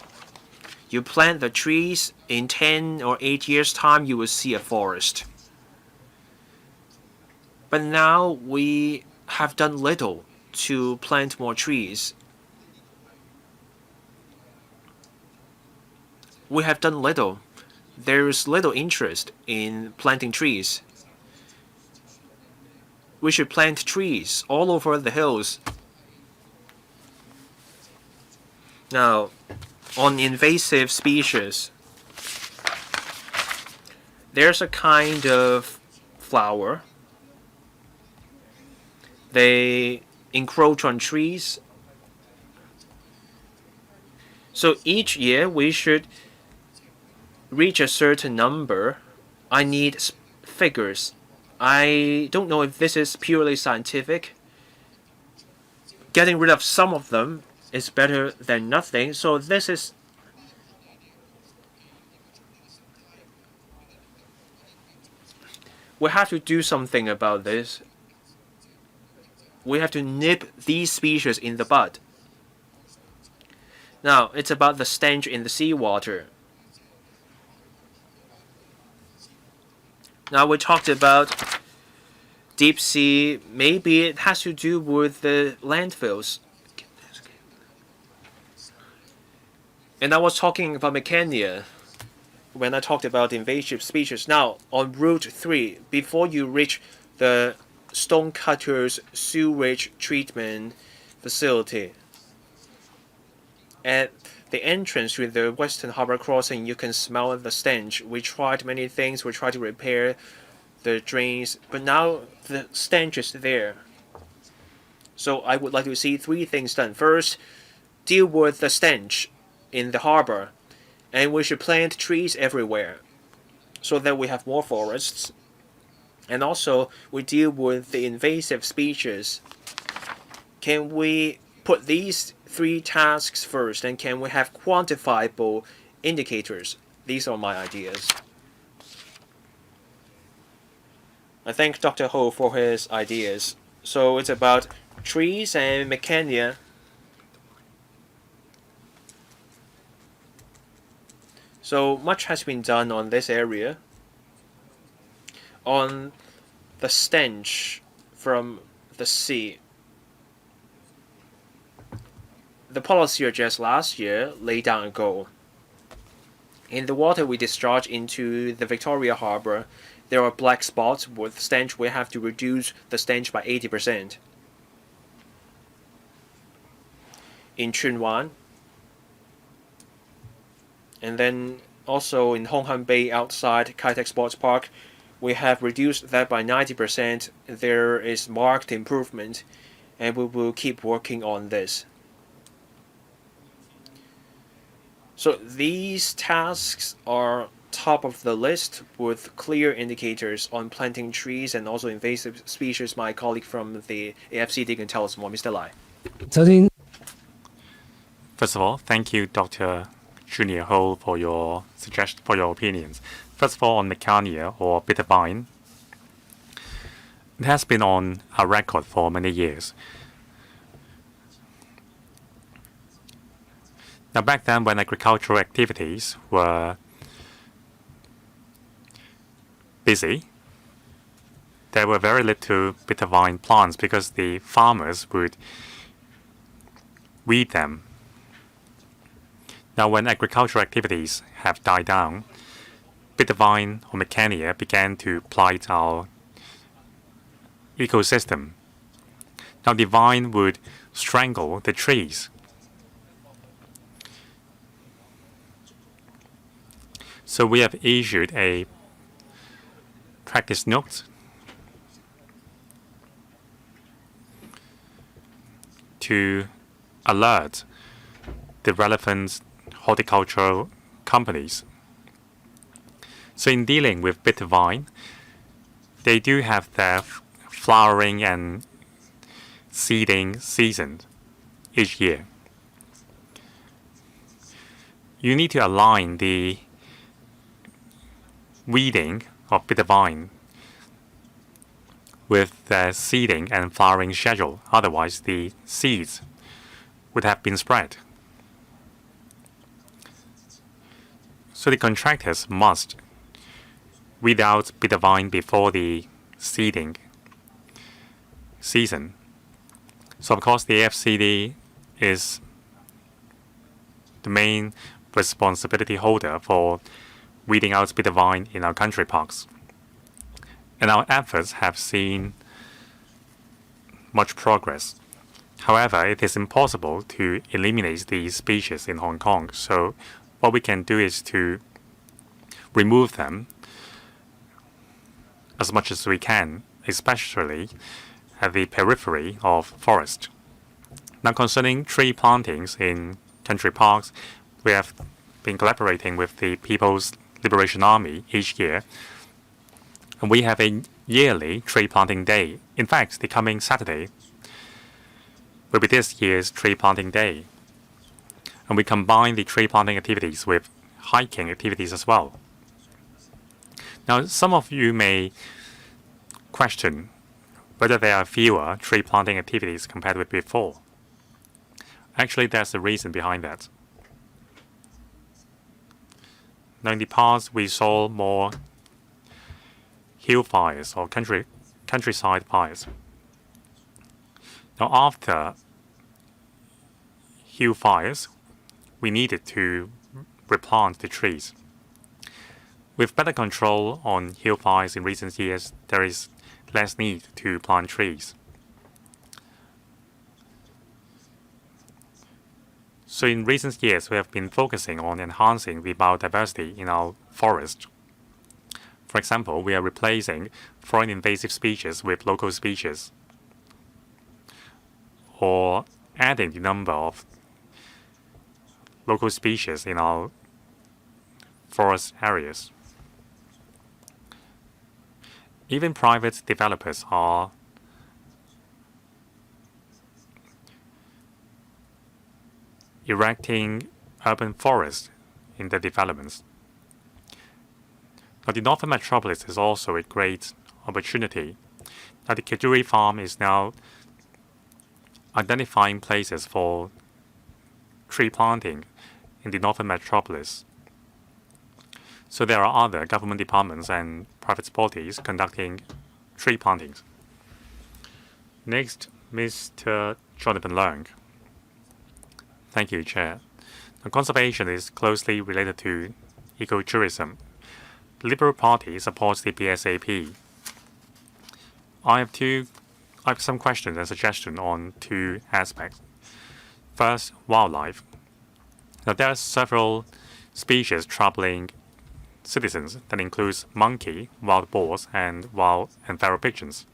You plant the trees, in 10 or 8 years' time, you will see a forest. But now we have done little to plant more trees. We have done little. There is little interest in planting trees. We should plant trees all over the hills. Now, on invasive species, there's a kind of flower. They encroach on trees. So each year we should reach a certain number. I need figures. I don't know if this is purely scientific. Getting rid of some of them is better than nothing. So this is we have to do something about this. We have to nip these species in the bud. Now, it's about the stench in the seawater. Now, we talked about deep sea. Maybe it has to do with the landfills. And I was talking about Mecania when I talked about invasive species. Now, on Route 3, before you reach the Stonecutters sewage treatment facility, at the entrance to the Western Harbor Crossing, you can smell the stench. We tried many things. We tried to repair the drains, but now the stench is there. So I would like to see 3 things done. First, deal with the stench in the harbor, and we should plant trees everywhere so that we have more forests. And also, we deal with the invasive species. Can we put these 3 tasks first, and can we have quantifiable indicators? These are my ideas. I thank Dr. Ho for his ideas. So it's about trees and Mecania. So much has been done on this area. On the stench from the sea, the policy address last year laid down a goal. In the water we discharge into the Victoria Harbour, there are black spots with stench. We have to reduce the stench by 80%. In Chunwan, and then also in Hong Kong Bay outside Kai Tak Sports Park, we have reduced that by 90%. There is marked improvement, and we will keep working on this. So these tasks are top of the list with clear indicators on planting trees and also invasive species. My colleague from the AFCD can tell us more. Mr. Lai. First of all, thank you, Dr. Junior Ho, for your opinions. First of all, on Mecania or bitter vine, it has been on our record for many years. Now, back then, when agricultural activities were busy, there were very little bitter vine plants because the farmers would weed them. Now, when agricultural activities have died down, bitter vine or Mecania began to blight our ecosystem. Now the vine would strangle the trees. So we have issued a practice note to alert the relevant horticultural companies. So in dealing with bitter vine, they do have their flowering and seeding season each year. You need to align the weeding of bitter vine with the seeding and flowering schedule. Otherwise, the seeds would have been spread. So the contractors must weed out bitter vine before the seeding season. So of course the AFCD is the main responsibility holder for weeding out bitter vine in our country parks. And our efforts have seen much progress. However, it is impossible to eliminate these species in Hong Kong. So what we can do is to remove them as much as we can, especially at the periphery of forest. Now concerning tree plantings in country parks, we have been collaborating with the People's Liberation Army each year. And we have a yearly tree planting day. In fact, the coming Saturday will be this year's tree planting day. And we combine the tree planting activities with hiking activities as well. Now, some of you may question whether there are fewer tree planting activities compared with before. Actually, there's a reason behind that. Now, in the past, we saw more hill fires or countryside fires. Now, after hill fires, we needed to replant the trees. With better control on hill fires in recent years, there is less need to plant trees. So in recent years, we have been focusing on enhancing the biodiversity in our forest. For example, we are replacing foreign invasive species with local species, or adding the number of local species in our forest areas. Even private developers are erecting urban forests in their developments. Now, the Northern Metropolis is also a great opportunity. Now, the Keduri Farm is now identifying places for tree planting in the Northern Metropolis. So there are other government departments and private bodies conducting tree plantings. Next, Mr. Jonathan Leung. Thank you, Chair. Now, conservation is closely related to ecotourism. The Liberal Party supports the PSAP. I have some questions and suggestions on two aspects. First, wildlife. Now, there are several species troubling citizens that includes monkey, wild boars, and feral pigeons.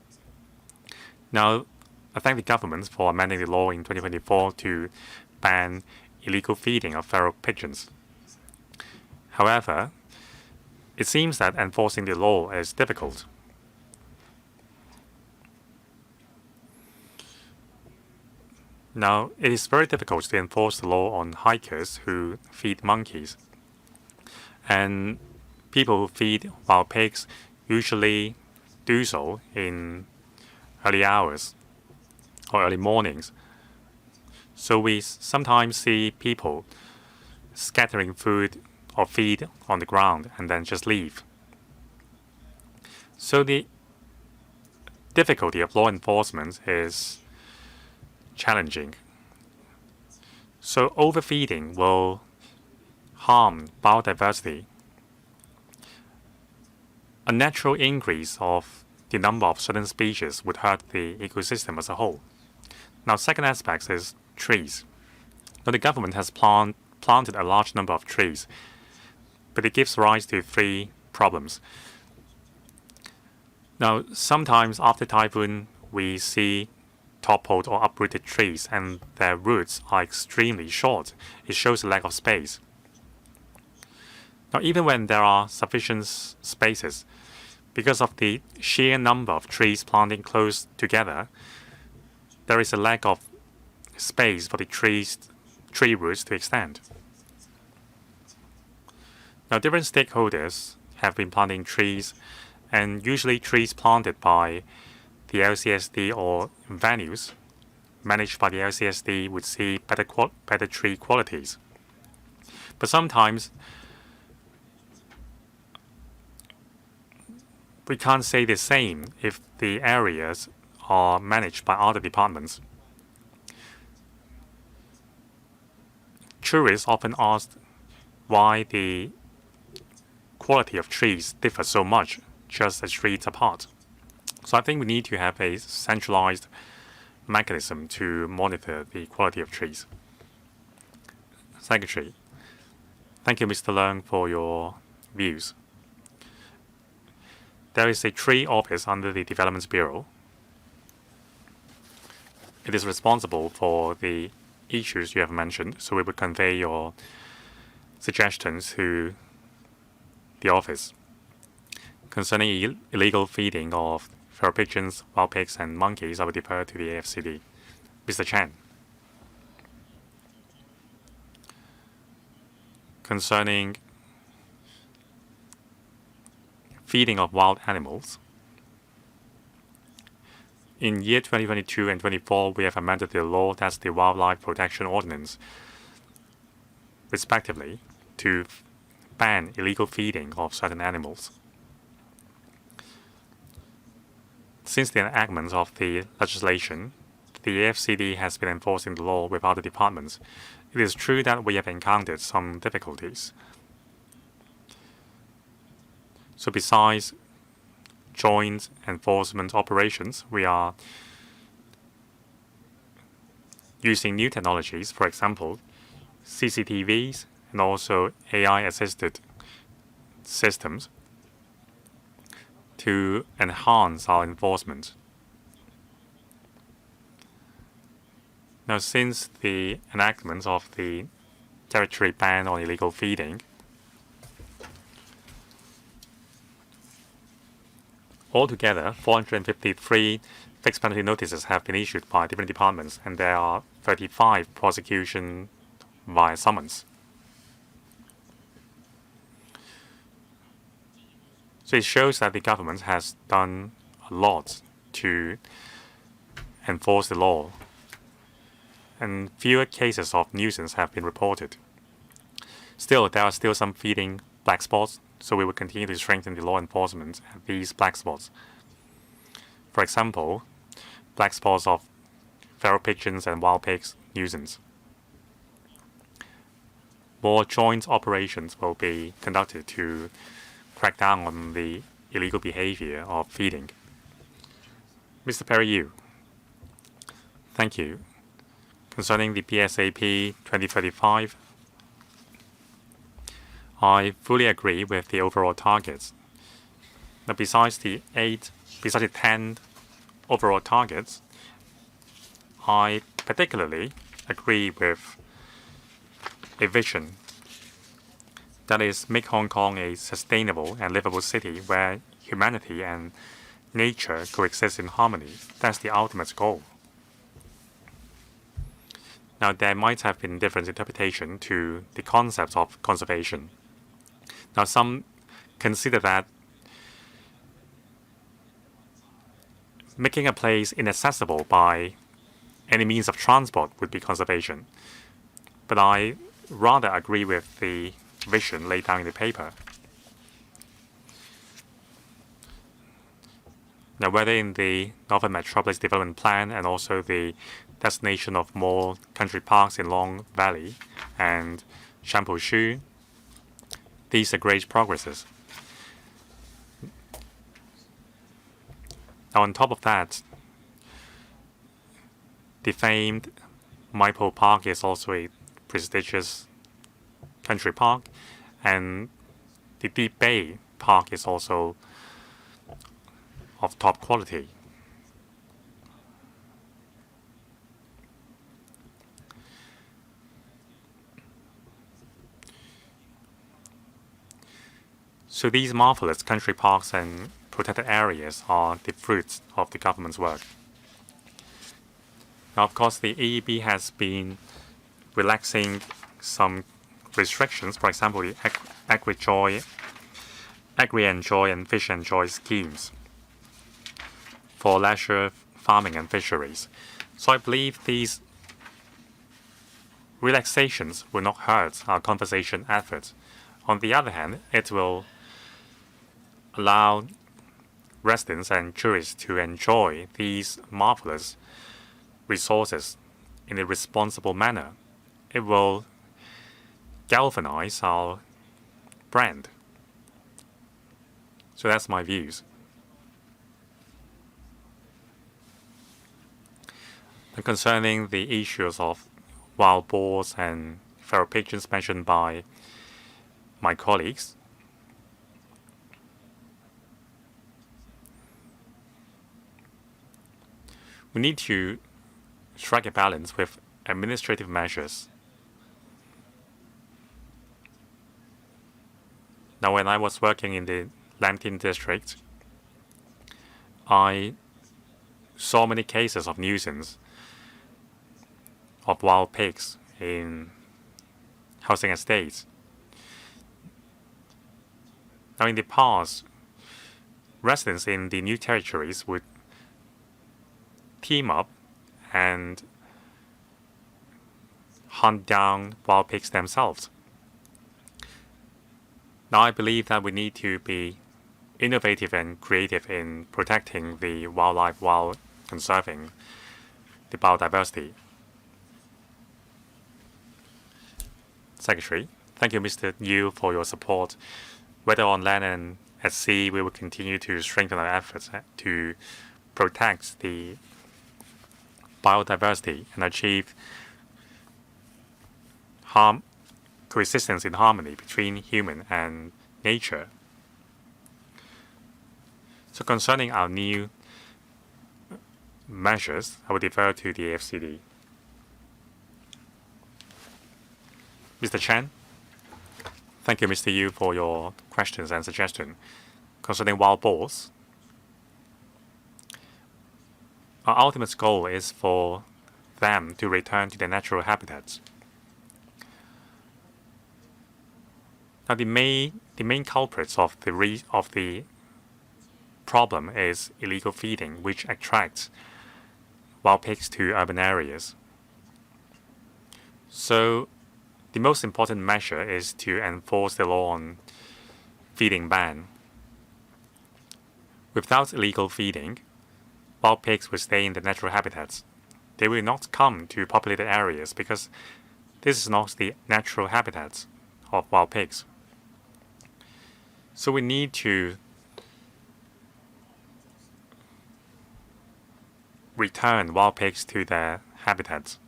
Now, I thank the government for amending the law in 2024 to ban illegal feeding of feral pigeons. However, it seems that enforcing the law is difficult. Now, it is very difficult to enforce the law on hikers who feed monkeys. And people who feed wild pigs usually do so in early hours or early mornings. So we sometimes see people scattering food or feed on the ground and then just leave. So the difficulty of law enforcement is challenging. So overfeeding will harm biodiversity. a natural increase of the number of certain species would hurt the ecosystem as a whole. Now, second aspect is trees. Now, the government has planted a large number of trees, but it gives rise to three problems. Now, sometimes after typhoon, we see toppled or uprooted trees, and their roots are extremely short. It shows a lack of space. Now, even when there are sufficient spaces, because of the sheer number of trees planted close together, there is a lack of space for the tree roots to extend. Now, different stakeholders have been planting trees, and usually trees planted by the LCSD or venues managed by the LCSD would see better tree qualities. But sometimes we can't say the same if the areas are managed by other departments. Tourists often ask why the quality of trees differ so much just a street apart. So I think we need to have a centralized mechanism to monitor the quality of trees. Secretary, thank you, Mr. Leung, for your views. There is a tree office under the Development Bureau. It is responsible for the issues you have mentioned, so we will convey your suggestions to the office. Concerning illegal feeding of feral pigeons, wild pigs, and monkeys, I will defer to the AFCD. Mr. Chen. Concerning feeding of wild animals, in year 2022 and 2024, we have amended the law, that's the Wildlife Protection Ordinance, respectively, to ban illegal feeding of certain animals. Since the enactment of the legislation, the AFCD has been enforcing the law with other departments. It is true that we have encountered some difficulties. So besides joint enforcement operations, we are using new technologies, for example, CCTVs and also AI-assisted systems to enhance our enforcement. Now, since the enactment of the territory ban on illegal feeding, altogether, 453 fixed penalty notices have been issued by different departments, and there are 35 prosecution via summons. So it shows that the government has done a lot to enforce the law, and fewer cases of nuisance have been reported. Still, there are still some feeding black spots, so we will continue to strengthen the law enforcement at these black spots. For example, black spots of feral pigeons and wild pigs nuisance. More joint operations will be conducted to crack down on the illegal behavior of feeding. Mr. Perry, thank you. Concerning the PSAP 2035, I fully agree with the overall targets. Now, besides the 10 overall targets, I particularly agree with a vision that is make Hong Kong a sustainable and livable city where humanity and nature coexist in harmony. That's the ultimate goal. Now, there might have been different interpretation to the concepts of conservation. Now, some consider that making a place inaccessible by any means of transport would be conservation. But I rather agree with the vision laid down in the paper. Now, whether in the Northern Metropolis Development Plan and also the destination of more country parks in Long Valley and Shampo Shu, these are great progresses. Now, on top of that, the famed Maple Park is also a prestigious country park, and the Deep Bay Park is also of top quality. So these marvelous country parks and protected areas are the fruits of the government's work. Now, of course, the AEB has been relaxing some restrictions, for example, the Agri-Enjoy and Fish-Enjoy schemes for leisure farming and fisheries. So I believe these relaxations will not hurt our conservation efforts. On the other hand, it will allow residents and tourists to enjoy these marvelous resources in a responsible manner. It will galvanize our brand. So that's my views. And concerning the issues of wild boars and feral pigeons mentioned by my colleagues, we need to strike a balance with administrative measures. Now, when I was working in the Lambton district, I saw many cases of nuisance of wild pigs in housing estates. Now, in the past, residents in the new territories would team up and hunt down wild pigs themselves. Now, I believe that we need to be innovative and creative in protecting the wildlife while conserving the biodiversity. Secretary, thank you, Mr. Yu, for your support. Whether on land and at sea, we will continue to strengthen our efforts to protect the biodiversity and achieve coexistence in harmony between human and nature. So concerning our new measures, I will defer to the AFCD. Mr. Chen, thank you, Mr. Yu, for your questions and suggestions. Concerning wild boars, our ultimate goal is for them to return to their natural habitats. Now, the main culprits of the problem is illegal feeding, which attracts wild pigs to urban areas. So, the most important measure is to enforce the law on feeding ban. Without illegal feeding, wild pigs will stay in the natural habitats. They will not come to populated areas because this is not the natural habitats of wild pigs. So we need to return wild pigs to their habitats.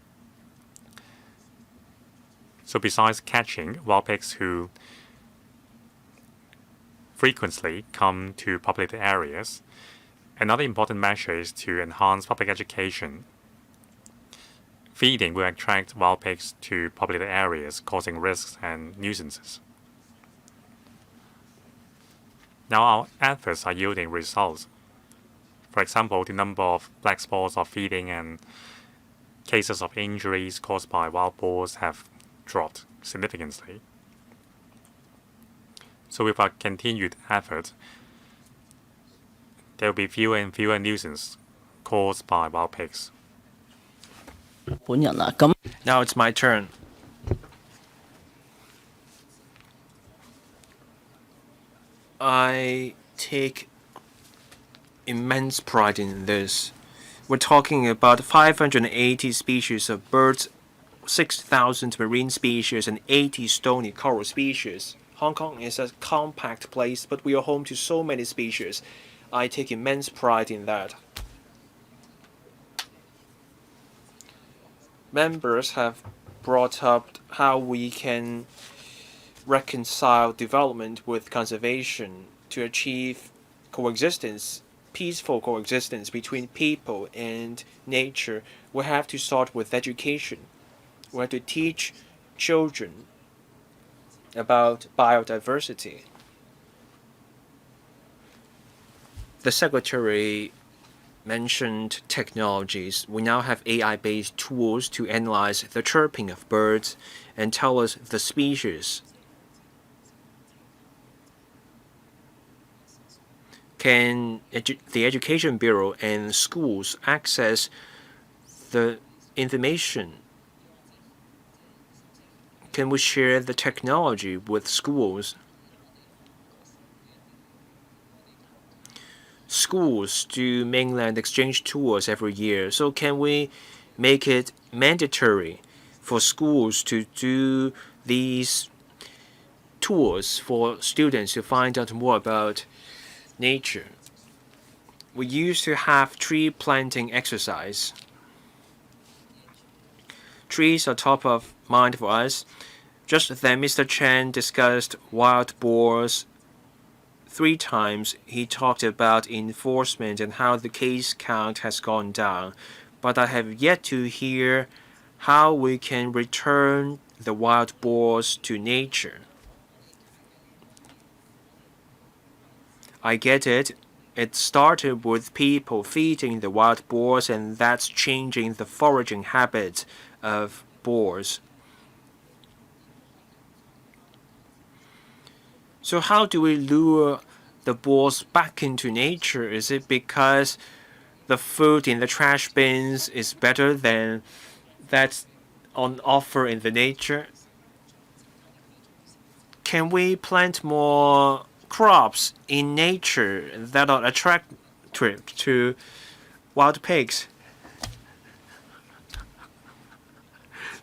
So besides catching wild pigs who frequently come to populated areas, another important measure is to enhance public education. Feeding will attract wild pigs to populated areas, causing risks and nuisances. Now our efforts are yielding results. For example, the number of black spots of feeding and cases of injuries caused by wild boars have dropped significantly. So with our continued effort, there will be fewer and fewer nuisances caused by wild pigs. Now it's my turn. I take immense pride in this. We're talking about 580 species of birds, 6,000 marine species, and 80 stony coral species. Hong Kong is a compact place, but we are home to so many species. I take immense pride in that. Members have brought up how we can reconcile development with conservation to achieve coexistence, peaceful coexistence between people and nature. We have to start with education. We have to teach children about biodiversity. The secretary mentioned technologies. We now have AI-based tools to analyze the chirping of birds and tell us the species. Can the Education Bureau and schools access the information? Can we share the technology with schools? Schools do mainland exchange tours every year, so can we make it mandatory for schools to do these tours for students to find out more about nature? We used to have tree planting exercise. Trees are top of mind for us. Just then, Mr. Chen discussed wild boars 3 times. He talked about enforcement and how the case count has gone down, but I have yet to hear how we can return the wild boars to nature. I get it. It started with people feeding the wild boars, and that's changing the foraging habits of boars. So how do we lure the boars back into nature? Is it because the food in the trash bins is better than that's on offer in the nature? Can we plant more crops in nature that are attractive to wild pigs?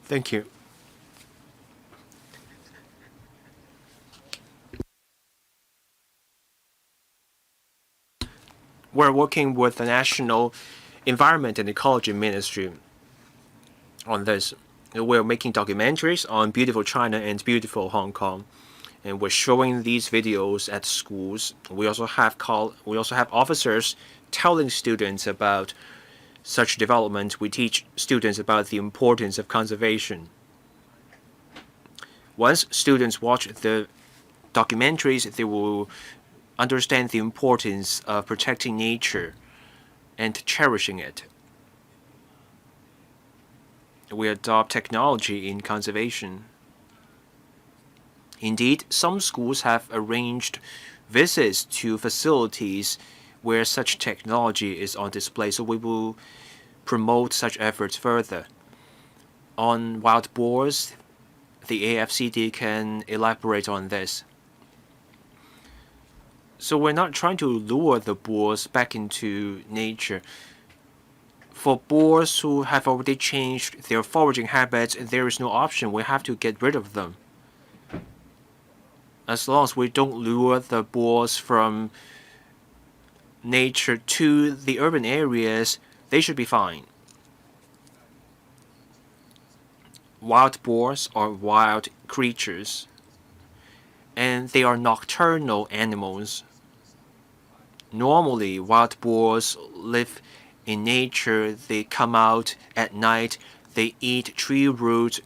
Thank you. We're working with the National Environment and Ecology Ministry on this. We're making documentaries on beautiful China and beautiful Hong Kong, and we're showing these videos at schools. We also have officers telling students about such development. We teach students about the importance of conservation. Once students watch the documentaries, they will understand the importance of protecting nature and cherishing it. We adopt technology in conservation. Indeed, some schools have arranged visits to facilities where such technology is on display, so we will promote such efforts further. On wild boars, the AFCD can elaborate on this. So we're not trying to lure the boars back into nature. For boars who have already changed their foraging habits, there is no option. We have to get rid of them. As long as we don't lure the boars from nature to the urban areas, they should be fine. Wild boars are wild creatures, and they are nocturnal animals. Normally, wild boars live in nature. They come out at night. They eat tree roots.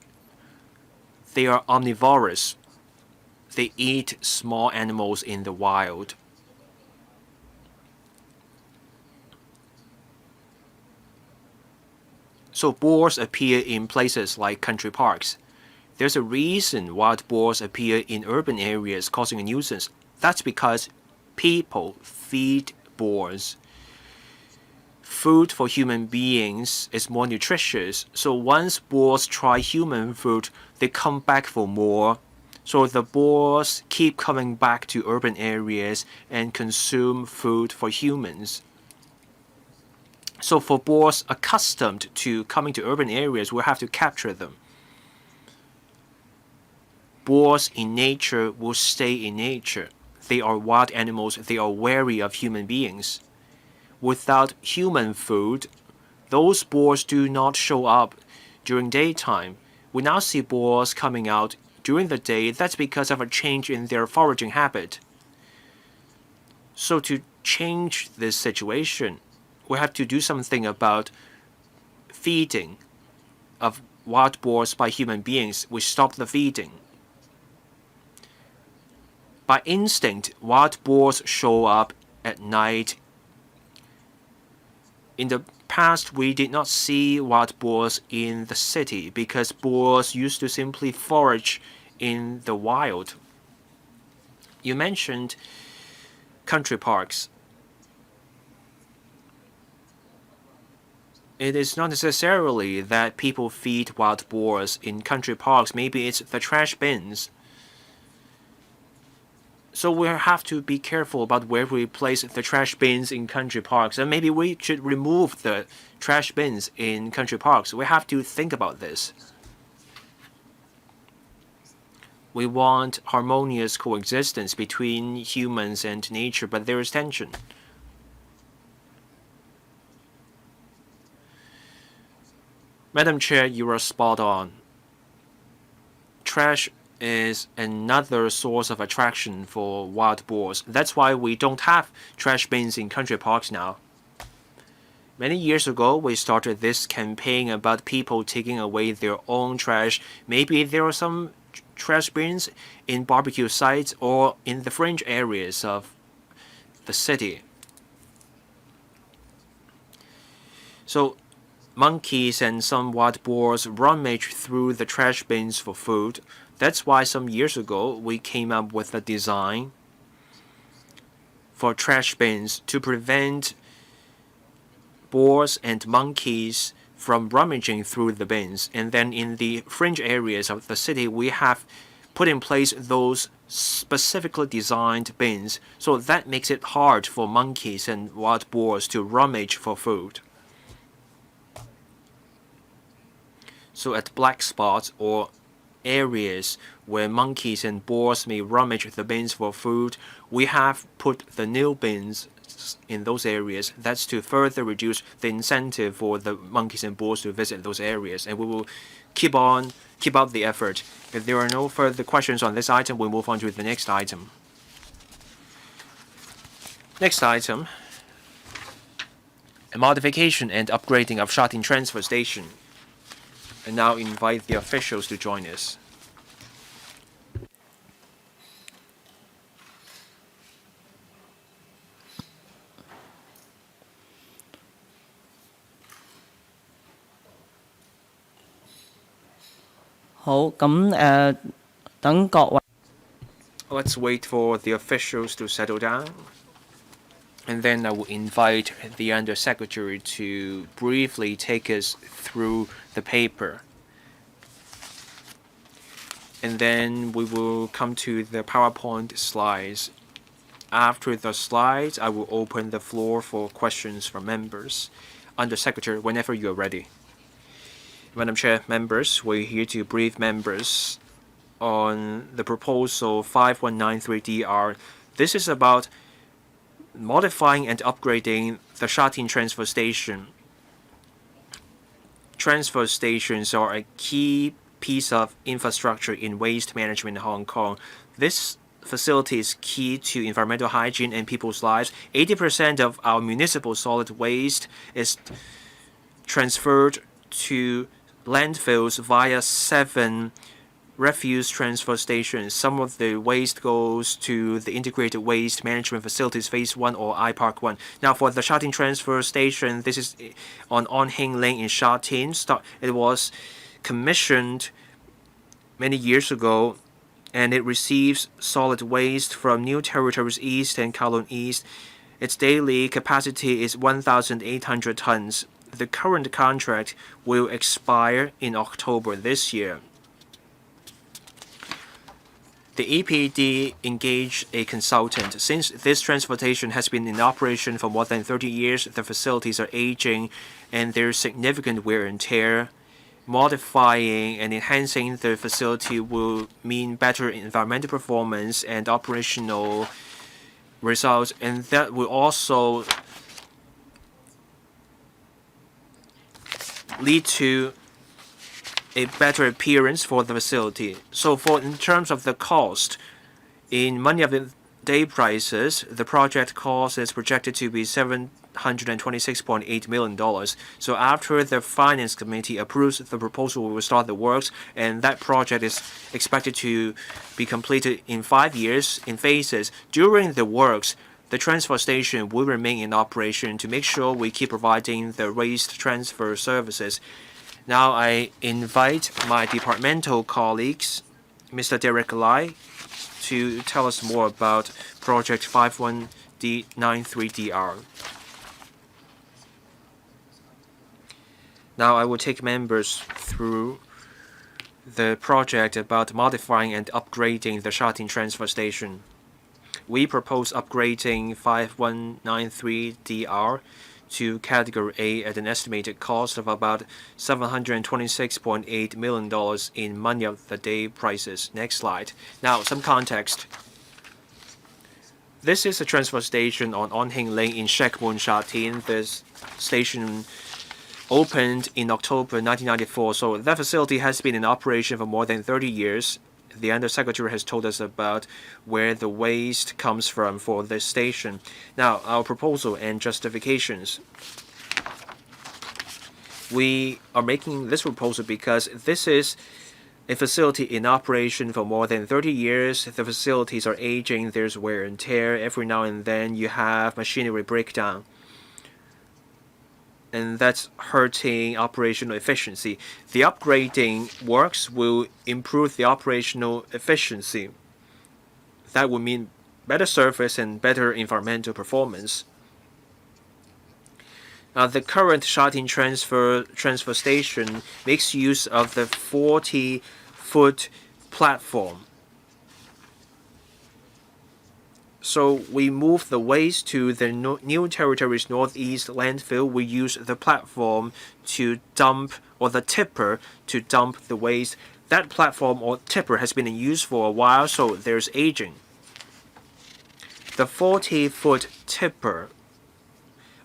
They are omnivorous. They eat small animals in the wild. So boars appear in places like country parks. There's a reason wild boars appear in urban areas causing a nuisance. That's because people feed boars. Food for human beings is more nutritious, so once boars try human food, they come back for more. So the boars keep coming back to urban areas and consume food for humans. So for boars accustomed to coming to urban areas, we'll have to capture them. Boars in nature will stay in nature. they are wild animals. They are wary of human beings. Without human food, those boars do not show up during daytime. We now see boars coming out during the day. That's because of a change in their foraging habit. So to change this situation, we have to do something about feeding of wild boars by human beings. We stop the feeding. By instinct, wild boars show up at night. In the past, we did not see wild boars in the city because boars used to simply forage in the wild. You mentioned country parks. It is not necessarily that people feed wild boars in country parks. Maybe it's the trash bins. So we have to be careful about where we place the trash bins in country parks. And maybe we should remove the trash bins in country parks. We have to think about this. We want harmonious coexistence between humans and nature, but there is tension. Madam Chair, you are spot on. Trash is another source of attraction for wild boars. That's why we don't have trash bins in country parks now. Many years ago, we started this campaign about people taking away their own trash. Maybe there are some trash bins in barbecue sites or in the fringe areas of the city. So monkeys and some wild boars rummage through the trash bins for food. That's why some years ago we came up with a design for trash bins to prevent boars and monkeys from rummaging through the bins. And then in the fringe areas of the city, we have put in place those specifically designed bins. So that makes it hard for monkeys and wild boars to rummage for food. So at black spots or areas where monkeys and boars may rummage the bins for food, we have put the new bins in those areas. That's to further reduce the incentive for the monkeys and boars to visit those areas. And we will keep up the effort. If there are no further questions on this item, we'll move on to the next item. Next item, a modification and upgrading of Shatin Transfer Station. And now invite the officials to join us. Let's wait for the officials to settle down. And then I will invite the Undersecretary to briefly take us through the paper. And then we will come to the PowerPoint slides. After the slides, I will open the floor for questions from members. Undersecretary, whenever you are ready. Madam Chair, members, we're here to brief members on the proposal 5193DR. This is about modifying and upgrading the Shatin Transfer Station. Transfer stations are a key piece of infrastructure in waste management in Hong Kong. This facility is key to environmental hygiene and people's lives. 80% of our municipal solid waste is transferred to landfills via 7 refuse transfer stations. Some of the waste goes to the Integrated Waste Management Facilities Phase 1 or iPark 1. Now for the Shatin Transfer Station, this is on On Hing Lane in Shatin. It was commissioned many years ago, and it receives solid waste from New Territories East and Kowloon East. Its daily capacity is 1,800 tons. The current contract will expire in October this year. The EPD engaged a consultant. Since this transportation has been in operation for more than 30 years, the facilities are aging and there's significant wear and tear. Modifying and enhancing the facility will mean better environmental performance and operational results, and that will also lead to a better appearance for the facility. So in terms of the cost, in money of the day prices, the project cost is projected to be $726.8 million. So after the finance committee approves the proposal, we will start the works, and that project is expected to be completed in 5 years in phases. During the works, the transfer station will remain in operation to make sure we keep providing the waste transfer services. Now I invite my departmental colleagues, Mr. Derek Lai, to tell us more about Project 51D93DR. Now I will take members through the project about modifying and upgrading the Shatin transfer station. We propose upgrading 5193DR to Category A at an estimated cost of about $726.8 million in money of the day prices. Next slide. Now, some context. This is a transfer station on Onhing Lane in Shekmun, Shatin. This station opened in October 1994, so that facility has been in operation for more than 30 years. The Undersecretary has told us about where the waste comes from for this station. Now, our proposal and justifications. We are making this proposal because this is a facility in operation for more than 30 years. The facilities are aging, there's wear and tear. Every now and then you have machinery breakdown, and that's hurting operational efficiency. The upgrading works will improve the operational efficiency. That would mean better service and better environmental performance. The current Shatin transfer station makes use of the 40-foot platform. So we move the waste to the New Territories Northeast landfill. We use the platform to dump, or the tipper to dump the waste. That platform or tipper has been in use for a while, so there's aging. The 40-foot tipper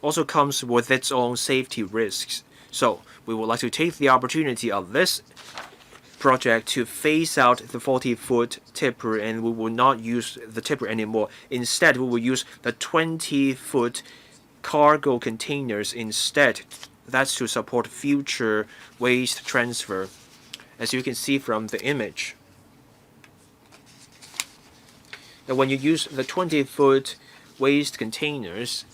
also comes with its own safety risks. So we would like to take the opportunity of this project to phase out the 40-foot tipper, and we will not use the tipper anymore. Instead, we will use the 20-foot cargo containers instead. That's to support future waste transfer, as you can see from the image. Now, when you use the 20-foot waste containers,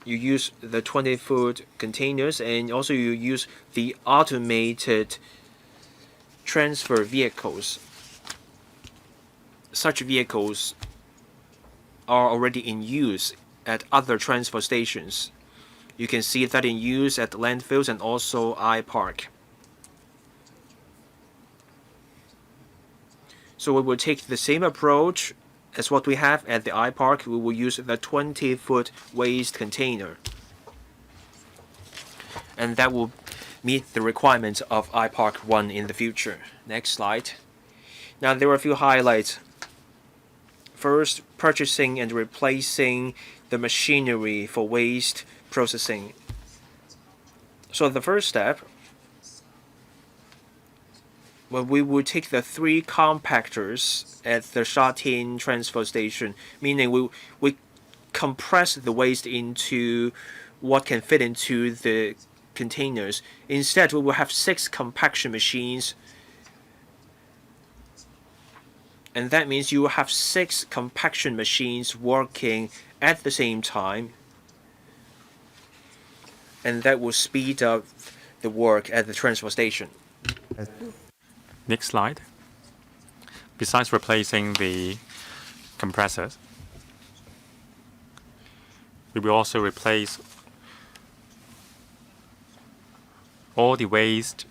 you use the 20-foot containers, and also you use the automated transfer vehicles. Such vehicles are already in use at other transfer stations. You can see that in use at landfills and also iPark. So we will take the same approach as what we have at the iPark. We will use the 20-foot waste container, and that will meet the requirements of iPark 1 in the future. Next slide. Now there are a few highlights. First, purchasing and replacing the machinery for waste processing. So the first step, well, we will take the 3 compactors at the Shatin transfer station, meaning we compress the waste into what can fit into the containers. Instead, we will have 6 compaction machines, and that means you will have 6 compaction machines working at the same time, and that will speed up the work at the transfer station. Next slide. Besides replacing the compressors, we will also replace all the waste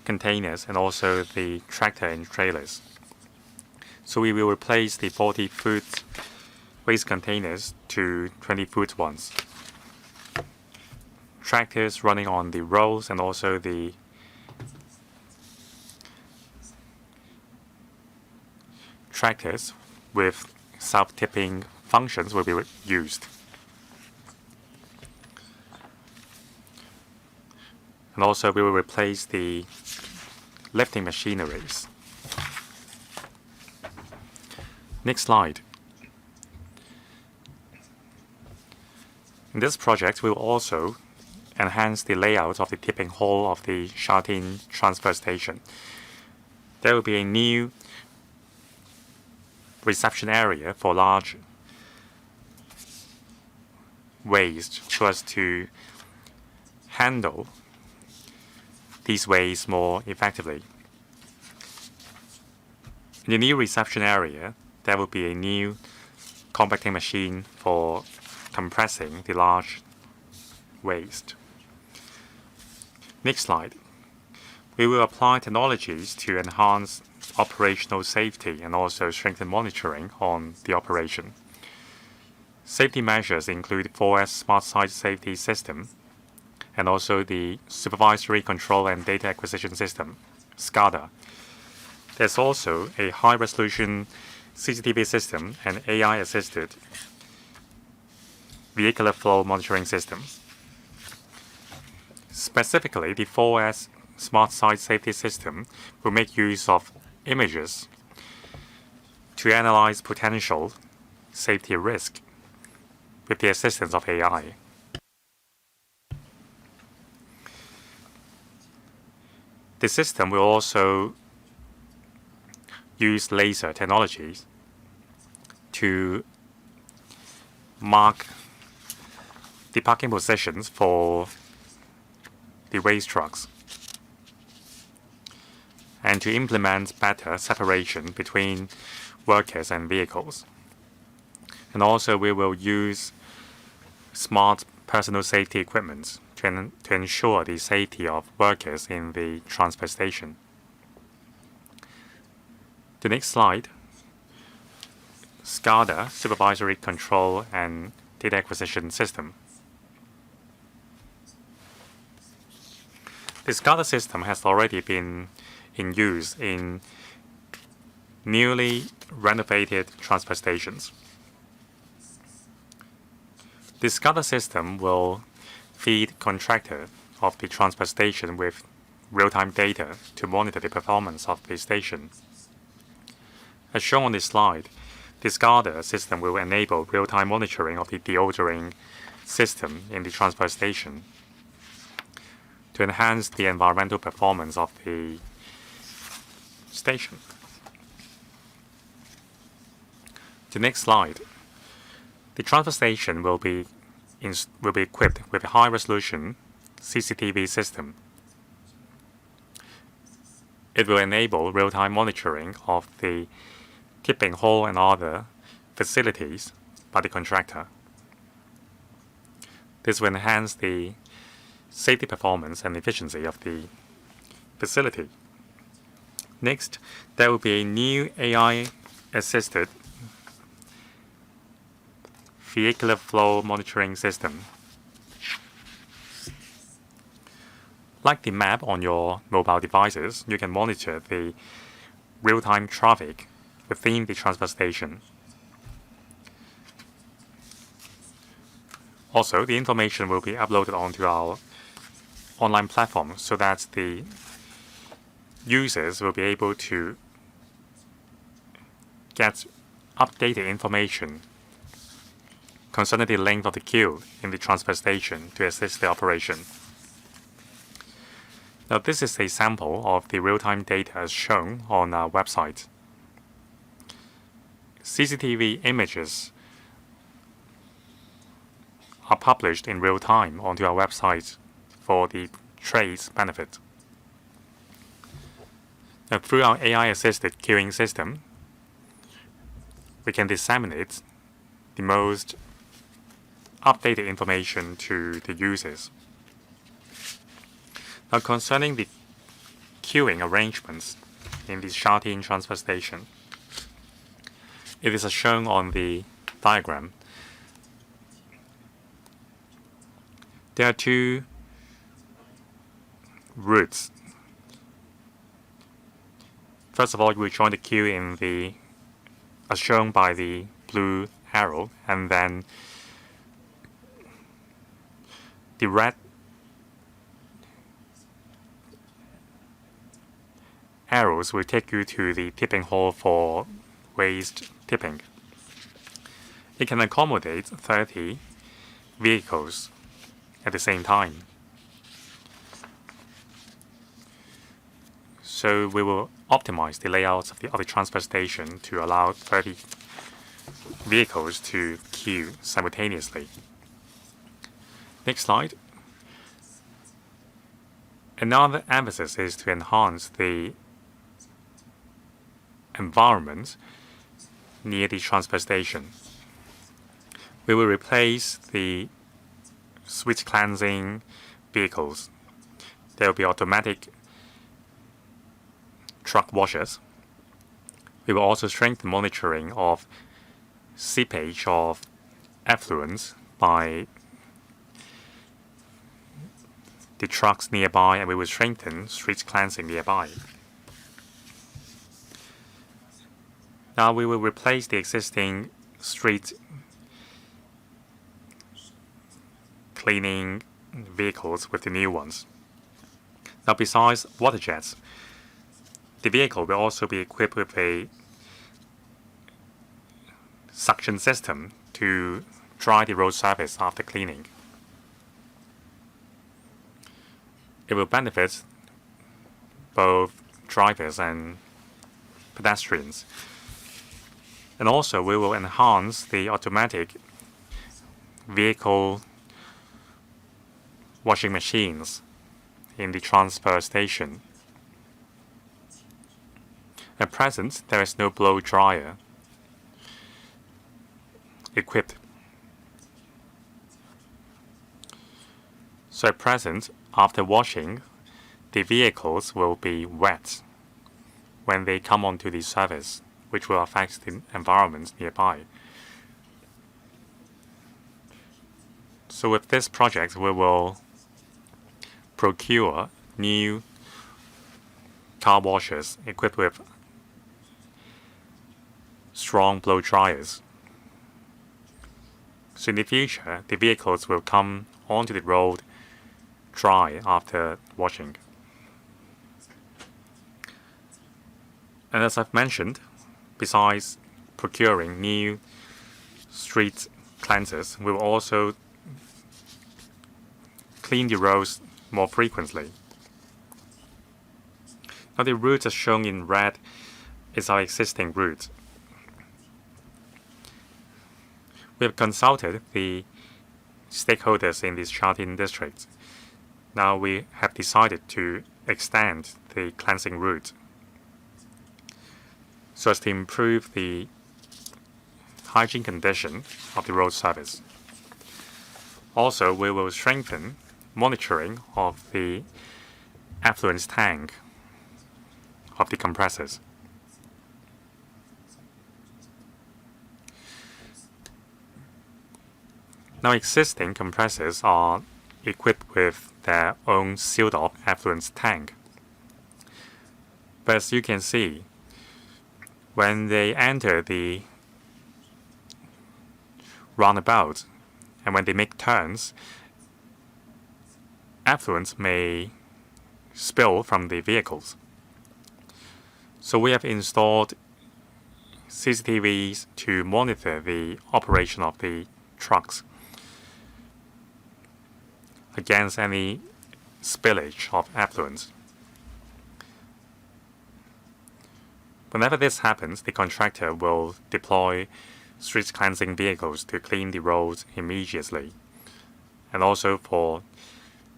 containers and also the tractor and trailers. So we will replace the 40-foot waste containers to 20-foot ones. Tractors running on the roads and also the tractors with self-tipping functions will be used. And also we will replace the lifting machineries. Next slide. In this project, we will also enhance the layout of the tipping hall of the Shatin transfer station. There will be a new reception area for large waste so as to handle these waste more effectively. In the new reception area, there will be a new compacting machine for compressing the large waste. Next slide. We will apply technologies to enhance operational safety and also strengthen monitoring on the operation. Safety measures include 4S Smart Site Safety System and also the Supervisory Control and Data Acquisition System, SCADA. There's also a high-resolution CCTV system and AI-assisted vehicular flow monitoring system. Specifically, the 4S Smart Site Safety System will make use of images to analyze potential safety risk with the assistance of AI. The system will also use laser technologies to mark the parking positions for the waste trucks and to implement better separation between workers and vehicles. And also we will use smart personal safety equipment to ensure the safety of workers in the transfer station. The next slide. SCADA, Supervisory Control and Data Acquisition System. The SCADA system has already been in use in newly renovated transfer stations. The SCADA system will feed contractor of the transfer station with real-time data to monitor the performance of the station. As shown on this slide, the SCADA system will enable real-time monitoring of the deodorant system in the transfer station to enhance the environmental performance of the station. The next slide. The transfer station will be equipped with a high-resolution CCTV system. It will enable real-time monitoring of the tipping hall and other facilities by the contractor. This will enhance the safety performance and efficiency of the facility. Next, there will be a new AI-assisted vehicular flow monitoring system. Like the map on your mobile devices, you can monitor the real-time traffic within the transfer station. Also, the information will be uploaded onto our online platform so that the users will be able to get updated information concerning the length of the queue in the transfer station to assist the operation. Now, this is a sample of the real-time data as shown on our website. CCTV images are published in real time onto our website for the trade's benefit. Now, through our AI-assisted queuing system, we can disseminate the most updated information to the users. Now, concerning the queuing arrangements in the Shatin transfer station, it is as shown on the diagram. There are two routes. First of all, you will join the queue in the, as shown by the blue arrow, and then the red arrows will take you to the tipping hall for waste tipping. It can accommodate 30 vehicles at the same time. So we will optimize the layouts of the other transfer station to allow 30 vehicles to queue simultaneously. Next slide. Another emphasis is to enhance the environment near the transfer station. We will replace the switch cleansing vehicles. There will be automatic truck washers. We will also strengthen monitoring of seepage of effluents by the trucks nearby, and we will strengthen street cleansing nearby. Now we will replace the existing street cleaning vehicles with the new ones. Now besides water jets, the vehicle will also be equipped with a suction system to dry the road surface after cleaning. It will benefit both drivers and pedestrians. And also, we will enhance the automatic vehicle washing machines in the transfer station. At present, there is no blow dryer equipped. So at present, after washing, the vehicles will be wet when they come onto the surface, which will affect the environment nearby. So with this project, we will procure new car washers equipped with strong blow dryers. So in the future, the vehicles will come onto the road dry after washing. And as I've mentioned, besides procuring new street cleansers, we will also clean the roads more frequently. Now the route as shown in red is our existing route. We have consulted the stakeholders in this Chang'an district. Now we have decided to extend the cleansing route so as to improve the hygiene condition of the road surface. Also, we will strengthen monitoring of the effluent tank of the compressors. Now, existing compressors are equipped with their own sealed-off effluent tank. But as you can see, when they enter the roundabout and when they make turns, effluents may spill from the vehicles. So we have installed CCTVs to monitor the operation of the trucks against any spillage of effluents. Whenever this happens, the contractor will deploy street cleansing vehicles to clean the roads immediately. And also for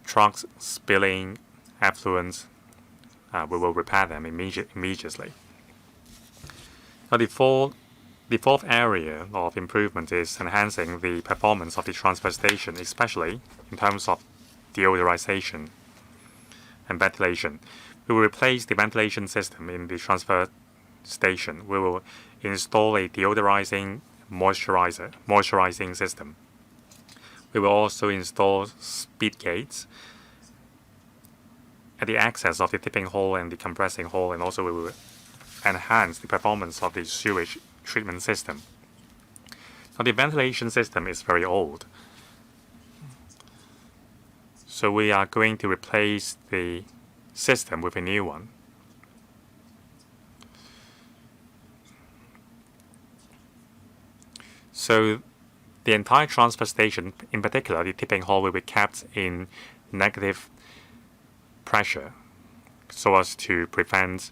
trucks spilling effluents, we will repair them immediately. Now the fourth area of improvement is enhancing the performance of the transfer station, especially in terms of deodorization and ventilation. We will replace the ventilation system in the transfer station. We will install a deodorizing moisturizing system. We will also install speed gates at the access of the tipping hall and the compressing hall, and also we will enhance the performance of the sewage treatment system. Now, the ventilation system is very old. So we are going to replace the system with a new one. So the entire transfer station, in particular the tipping hall, will be kept in negative pressure so as to prevent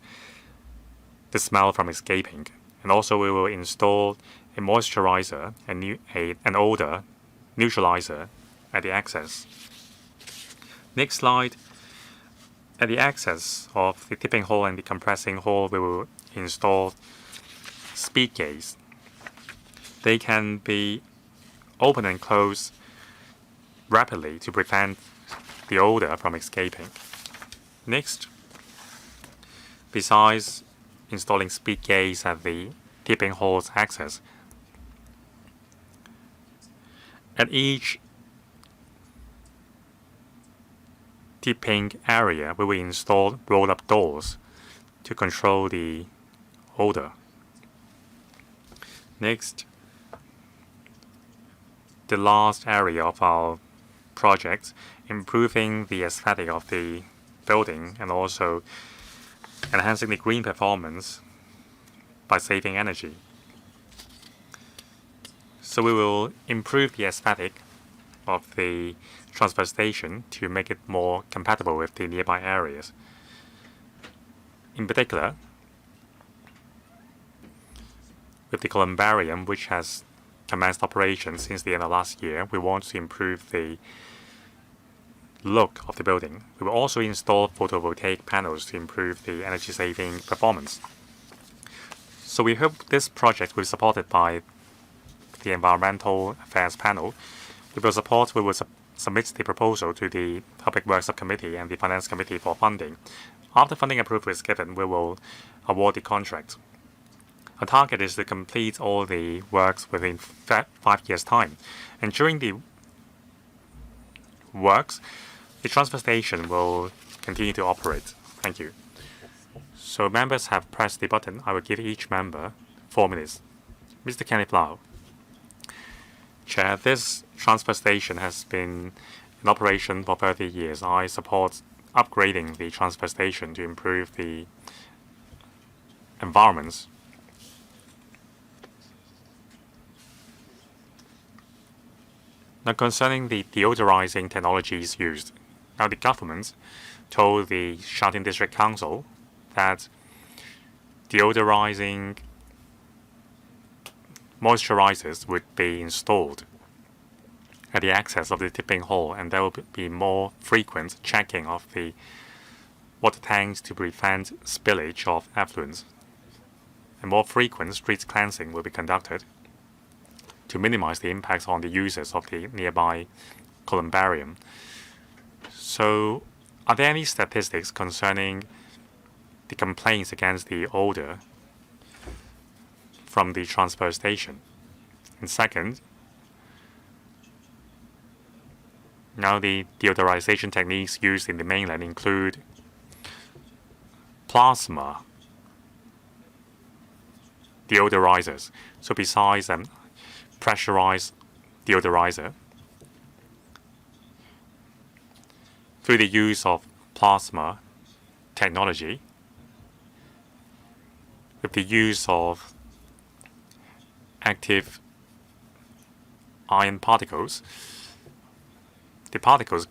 the smell from escaping. And also we will install a moisturizer and an odor neutralizer at the access. Next slide. At the access of the tipping hall and the compressing hall, we will install speed gates. They can be open and closed rapidly to prevent the odor from escaping. Next, besides installing speed gates at the tipping hall's access, at each tipping area, we will install roll-up doors to control the odor. Next, the last area of our project, improving the aesthetic of the building and also enhancing the green performance by saving energy. So we will improve the aesthetic of the transfer station to make it more compatible with the nearby areas. In particular, with the columbarium, which has commenced operation since the end of last year, we want to improve the look of the building. We will also install photovoltaic panels to improve the energy-saving performance. So we hope this project will be supported by the Environmental Affairs Panel. We will submit the proposal to the Public Works Subcommittee and the Finance Committee for funding. After funding approval is given, we will award the contract. Our target is to complete all the works within 5 years' time. And during the works, the transfer station will continue to operate. Thank you. So members have pressed the button. I will give each member 4 minutes. Mr. Kenneth Lau. Chair, this transfer station has been in operation for 30 years. I support upgrading the transfer station to improve the environments. Now, concerning the deodorizing technologies used, now the government told the Sha-Tin District Council that deodorizing moisturizers would be installed at the access of the tipping hall, and there will be more frequent checking of the water tanks to prevent spillage of effluents. And more frequent street cleansing will be conducted to minimize the impacts on the users of the nearby columbarium. So, are there any statistics concerning the complaints against the odor from the transfer station? And second, now the deodorization techniques used in the mainland include plasma deodorizers. So besides pressurized deodorizer, through the use of plasma technology, with the use of active iron particles, the particles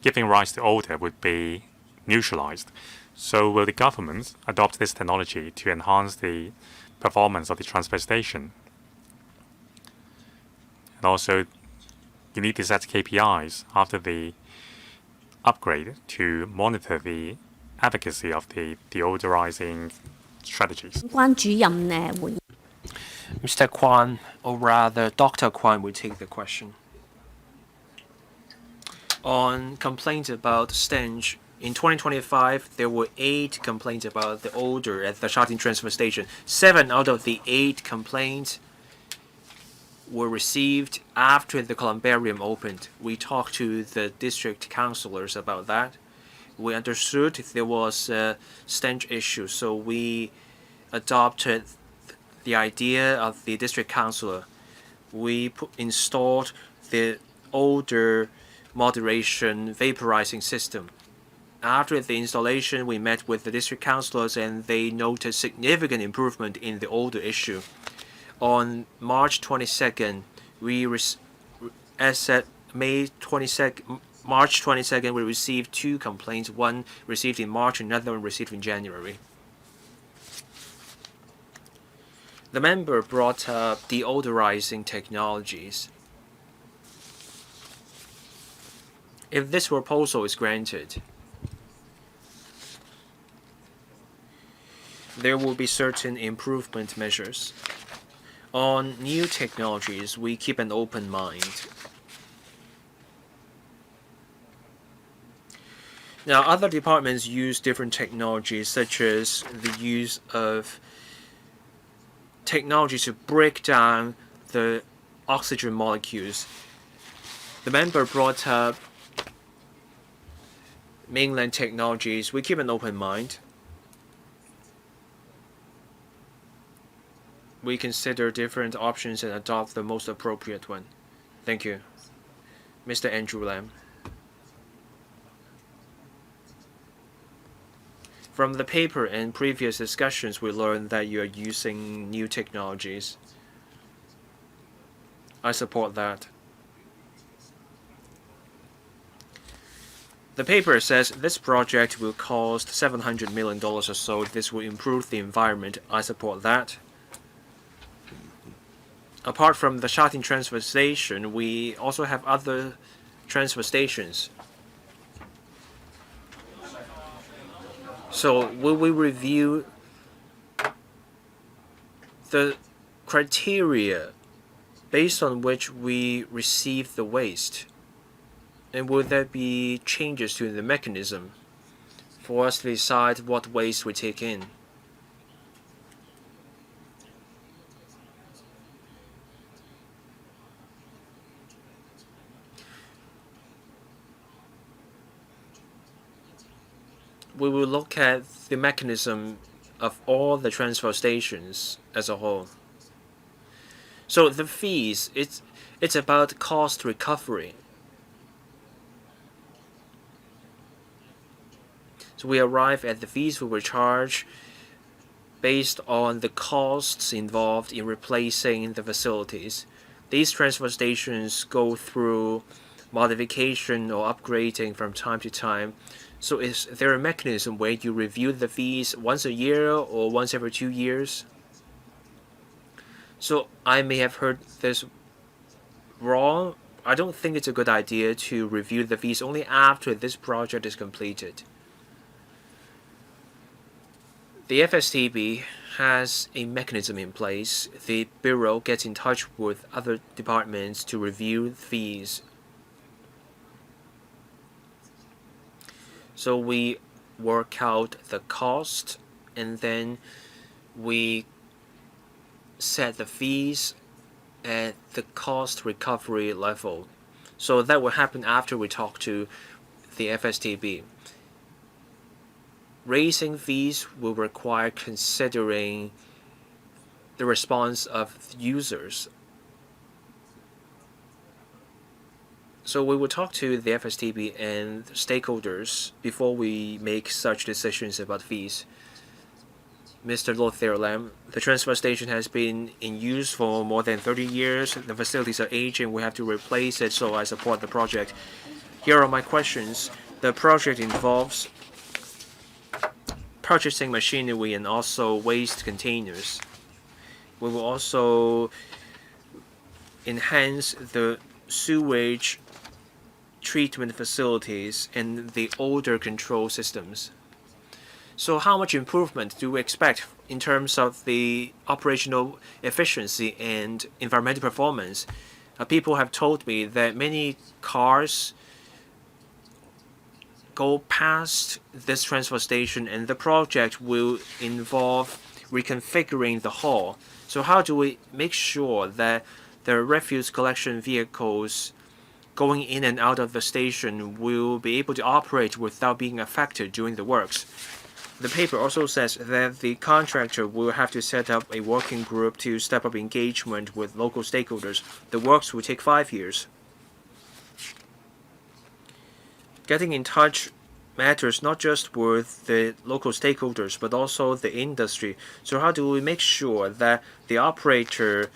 giving rise to odor would be neutralized. So will the government adopt this technology to enhance the performance of the transfer station? And also, you need to set KPIs after the upgrade to monitor the efficacy of the deodorizing strategies. Mr. Kwan, or rather Dr. Kwan, will take the question. On complaints about stench, in 2025, there were 8 complaints about the odor at the Sha-Tin transfer station. 7 out of the 8 complaints were received after the columbarium opened. We talked to the district councillors about that. We understood there was a stench issue, so we adopted the idea of the district councilor. We installed the odor moderation vaporizing system. After the installation, we met with the district councilors and they noted significant improvement in the odor issue. On March 22nd, as at March 22nd, we received 2 complaints, one received in March, another one received in January. The member brought up deodorizing technologies. If this proposal is granted, there will be certain improvement measures. On new technologies, we keep an open mind. Now, other departments use different technologies, such as the use of technology to break down the oxygen molecules. The member brought up mainland technologies. We keep an open mind. We consider different options and adopt the most appropriate one. Thank you. Mr. Andrew Lam. From the paper and previous discussions, we learned that you are using new technologies. I support that. The paper says this project will cost $700 million or so. This will improve the environment. I support that. Apart from the Shatin transfer station, we also have other transfer stations. So will we review the criteria based on which we receive the waste? And will there be changes to the mechanism for us to decide what waste we take in? We will look at the mechanism of all the transfer stations as a whole. So the fees, it's about cost recovery. So we arrive at the fees we will charge based on the costs involved in replacing the facilities. These transfer stations go through modification or upgrading from time to time. So is there a mechanism where you review the fees once a year or once every 2 years? So I may have heard this wrong. I don't think it's a good idea to review the fees only after this project is completed. The FSTB has a mechanism in place. The Bureau gets in touch with other departments to review fees. So we work out the cost and then we set the fees at the cost recovery level. So that will happen after we talk to the FSTB. Raising fees will require considering the response of users. So we will talk to the FSTB and stakeholders before we make such decisions about fees. Mr. Lothair Lam, the transfer station has been in use for more than 30 years. The facilities are aging. We have to replace it, so I support the project. Here are my questions. The project involves purchasing machinery and also waste containers. We will also enhance the sewage treatment facilities and the odor control systems. So how much improvement do we expect in terms of the operational efficiency and environmental performance? People have told me that many cars go past this transfer station and the project will involve reconfiguring the hall. So how do we make sure that the refuse collection vehicles going in and out of the station will be able to operate without being affected during the works? The paper also says that the contractor will have to set up a working group to step up engagement with local stakeholders. The works will take 5 years. Getting in touch matters not just with the local stakeholders but also the industry. So how do we make sure that the operator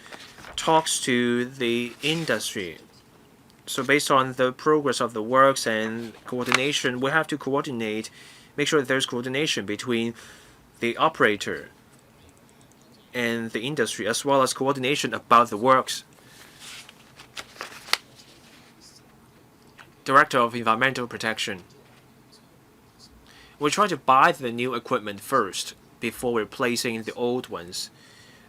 talks to the industry? So based on the progress of the works and coordination, we have to coordinate, make sure there's coordination between the operator and the industry, as well as coordination about the works. Director of Environmental Protection. We try to buy the new equipment first before replacing the old ones.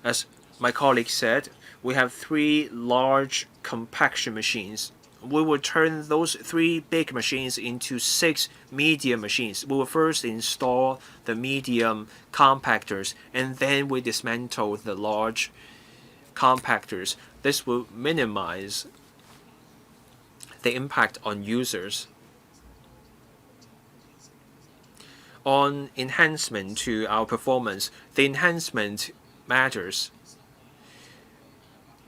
As my colleague said, we have 3 large compaction machines. We will turn those 3 big machines into 6 medium machines. We will first install the medium compactors, and then we dismantle the large compactors. This will minimize the impact on users. On enhancement to our performance, the enhancement matters.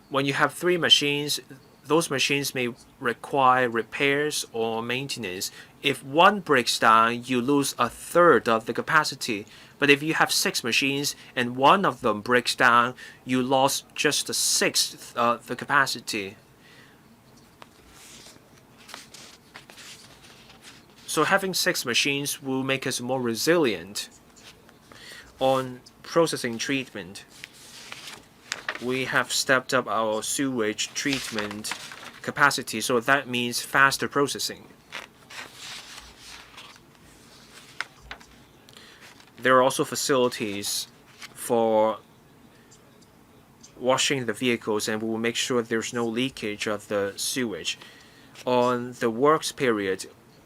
When you have 3 machines, those machines may require repairs or maintenance. If one breaks down, you lose a third of the capacity. But if you have 6 machines and one of them breaks down, you lost just a sixth of the capacity. So having 6 machines will make us more resilient. On processing treatment, we have stepped up our sewage treatment capacity, so that means faster processing. There are also facilities for washing the vehicles, and we will make sure there's no leakage of the sewage. On the works period,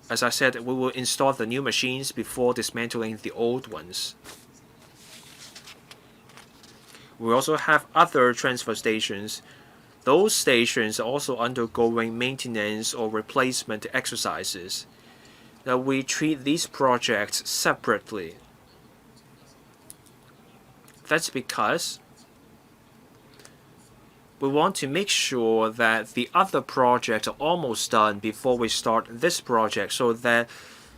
as I said, we will install the new machines before dismantling the old ones. We also have other transfer stations. Those stations are also undergoing maintenance or replacement exercises. Now we treat these projects separately. That's because we want to make sure that the other projects are almost done before we start this project, so that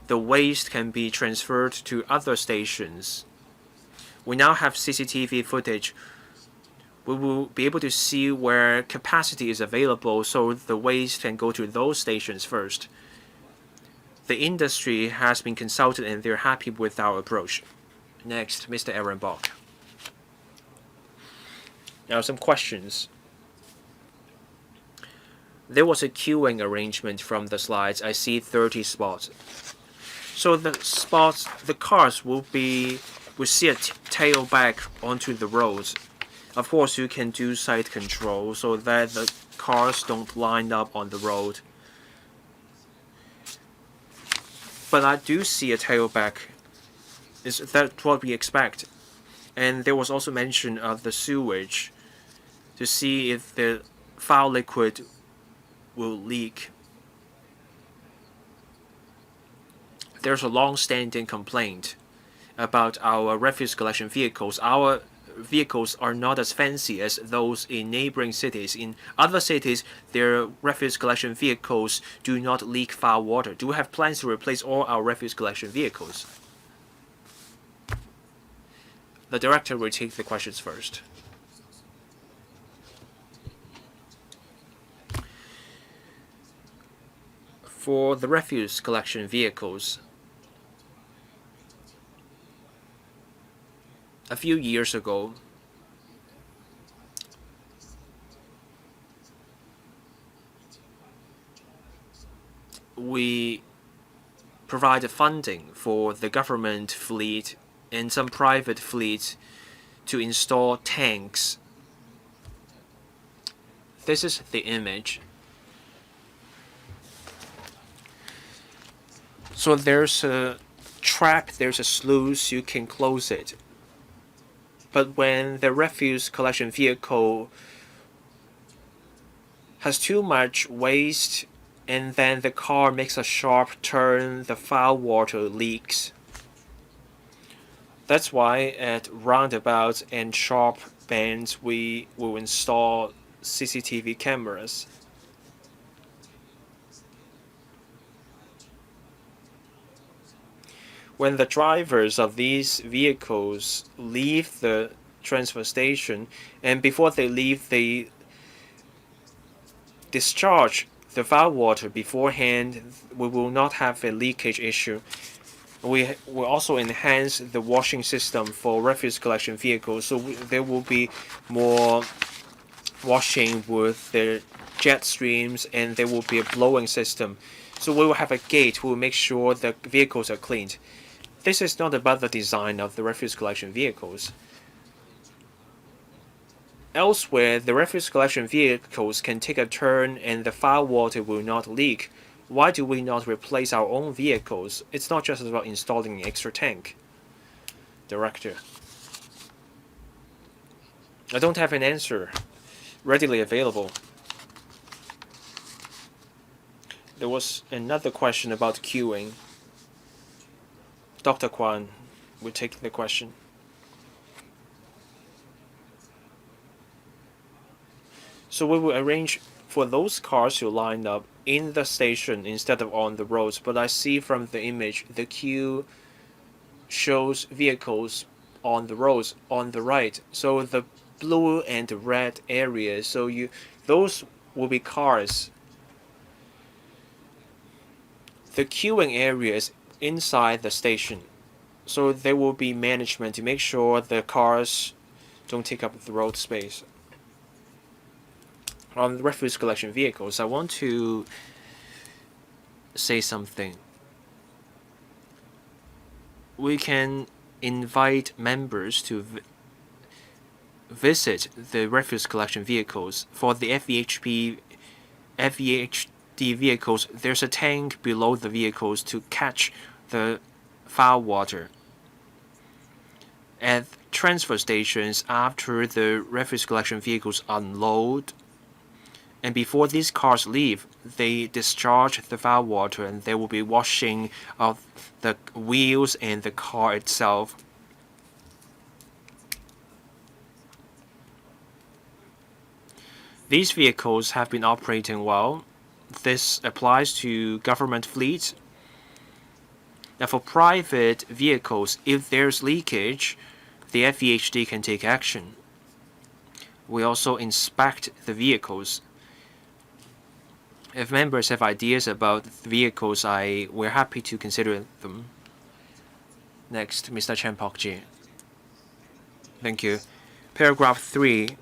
the waste can be transferred to other stations. We now have CCTV footage. We will be able to see where capacity is available, so the waste can go to those stations first. The industry has been consulted and they're happy with our approach. Next, Mr. Aaron Bach. Now some questions. There was a queuing arrangement from the slides. I see 30 spots. So the cars will see a tail back onto the roads. Of course, you can do side control so that the cars don't line up on the road. But I do see a tailback. Is that what we expect? And there was also mention of the sewage to see if the foul liquid will leak. There's a long-standing complaint about our refuse collection vehicles. Our vehicles are not as fancy as those in neighboring cities. In other cities, their refuse collection vehicles do not leak foul water. Do we have plans to replace all our refuse collection vehicles? The director will take the questions first. For the refuse collection vehicles, a few years ago, we provided funding for the government fleet and some private fleets to install tanks. This is the image. So there's a trap, there's a sluice, you can close it. But when the refuse collection vehicle has too much waste and then the car makes a sharp turn, the foul water leaks. That's why at roundabouts and sharp bends we will install CCTV cameras. When the drivers of these vehicles leave the transfer station, and before they leave, they discharge the foul water beforehand, we will not have a leakage issue. We will also enhance the washing system for refuse collection vehicles, so there will be more washing with the jet streams, and there will be a blowing system. So we will have a gate. We will make sure the vehicles are cleaned. This is not about the design of the refuse collection vehicles. Elsewhere, the refuse collection vehicles can take a turn and the foul water will not leak. Why do we not replace our own vehicles? It's not just about installing an extra tank. Director. I don't have an answer readily available. There was another question about queuing. Dr. Kwan will take the question. So we will arrange for those cars to line up in the station instead of on the roads. But I see from the image, the queue shows vehicles on the roads on the right. So the blue and red areas, those will be cars. The queuing area is inside the station. So there will be management to make sure the cars don't take up the road space. On the refuse collection vehicles, I want to say something. We can invite members to visit the refuse collection vehicles. For the FVHD vehicles, there's a tank below the vehicles to catch the foul water. At transfer stations, after the refuse collection vehicles unload, and before these cars leave, they discharge the foul water, and they will be washing of the wheels and the car itself. These vehicles have been operating well. This applies to government fleets. Now, for private vehicles, if there's leakage, the FVHD can take action. We also inspect the vehicles. If members have ideas about the vehicles, we're happy to consider them. Next, Mr. Chen Pokji. Thank you. Paragraph 3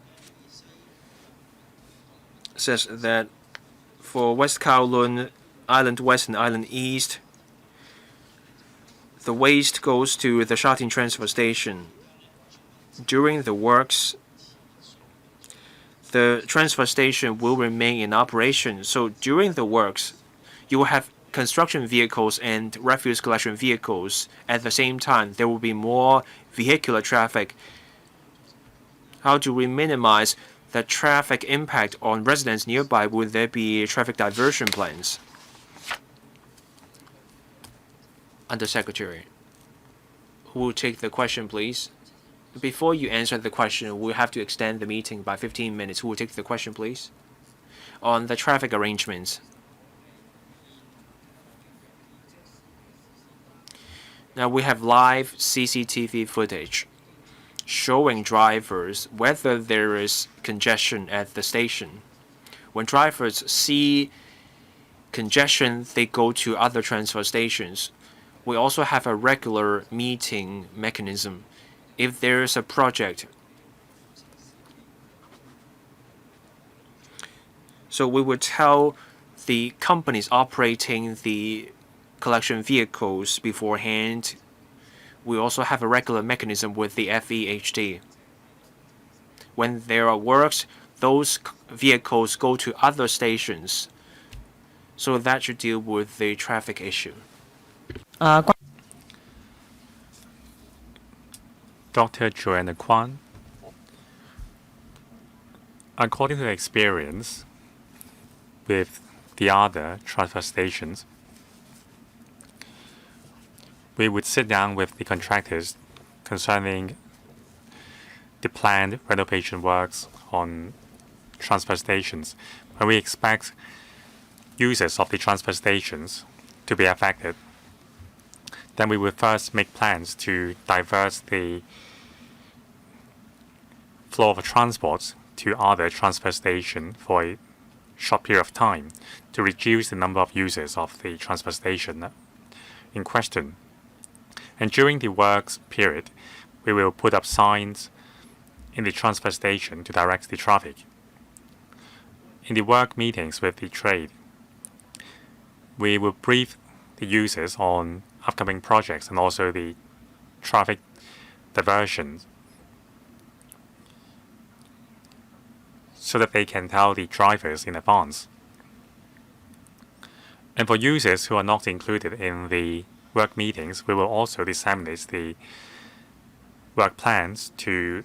says that for West Kowloon, Island West and Island East, the waste goes to the Sha Tin transfer station. During the works, the transfer station will remain in operation. So during the works, you will have construction vehicles and refuse collection vehicles at the same time. There will be more vehicular traffic. How do we minimize the traffic impact on residents nearby? Will there be traffic diversion plans? Undersecretary, who will take the question, please? Before you answer the question, we'll have to extend the meeting by 15 minutes. Who will take the question, please? On the traffic arrangements. Now we have live CCTV footage showing drivers whether there is congestion at the station. When drivers see congestion, they go to other transfer stations. We also have a regular meeting mechanism. If there is a project, so we would tell the companies operating the collection vehicles beforehand. We also have a regular mechanism with the FEHD. When there are works, those vehicles go to other stations. So that should deal with the traffic issue. Dr. Joanna Kwan, according to experience with the other transfer stations, we would sit down with the contractors concerning the planned renovation works on transfer stations. When we expect users of the transfer stations to be affected, then we will first make plans to divert the flow of transport to other transfer station for a short period of time to reduce the number of users of the transfer station in question. And during the works period, we will put up signs in the transfer station to direct the traffic. In the work meetings with the trade, we will brief the users on upcoming projects and also the traffic diversions so that they can tell the drivers in advance. And for users who are not included in the work meetings, we will also disseminate the work plans to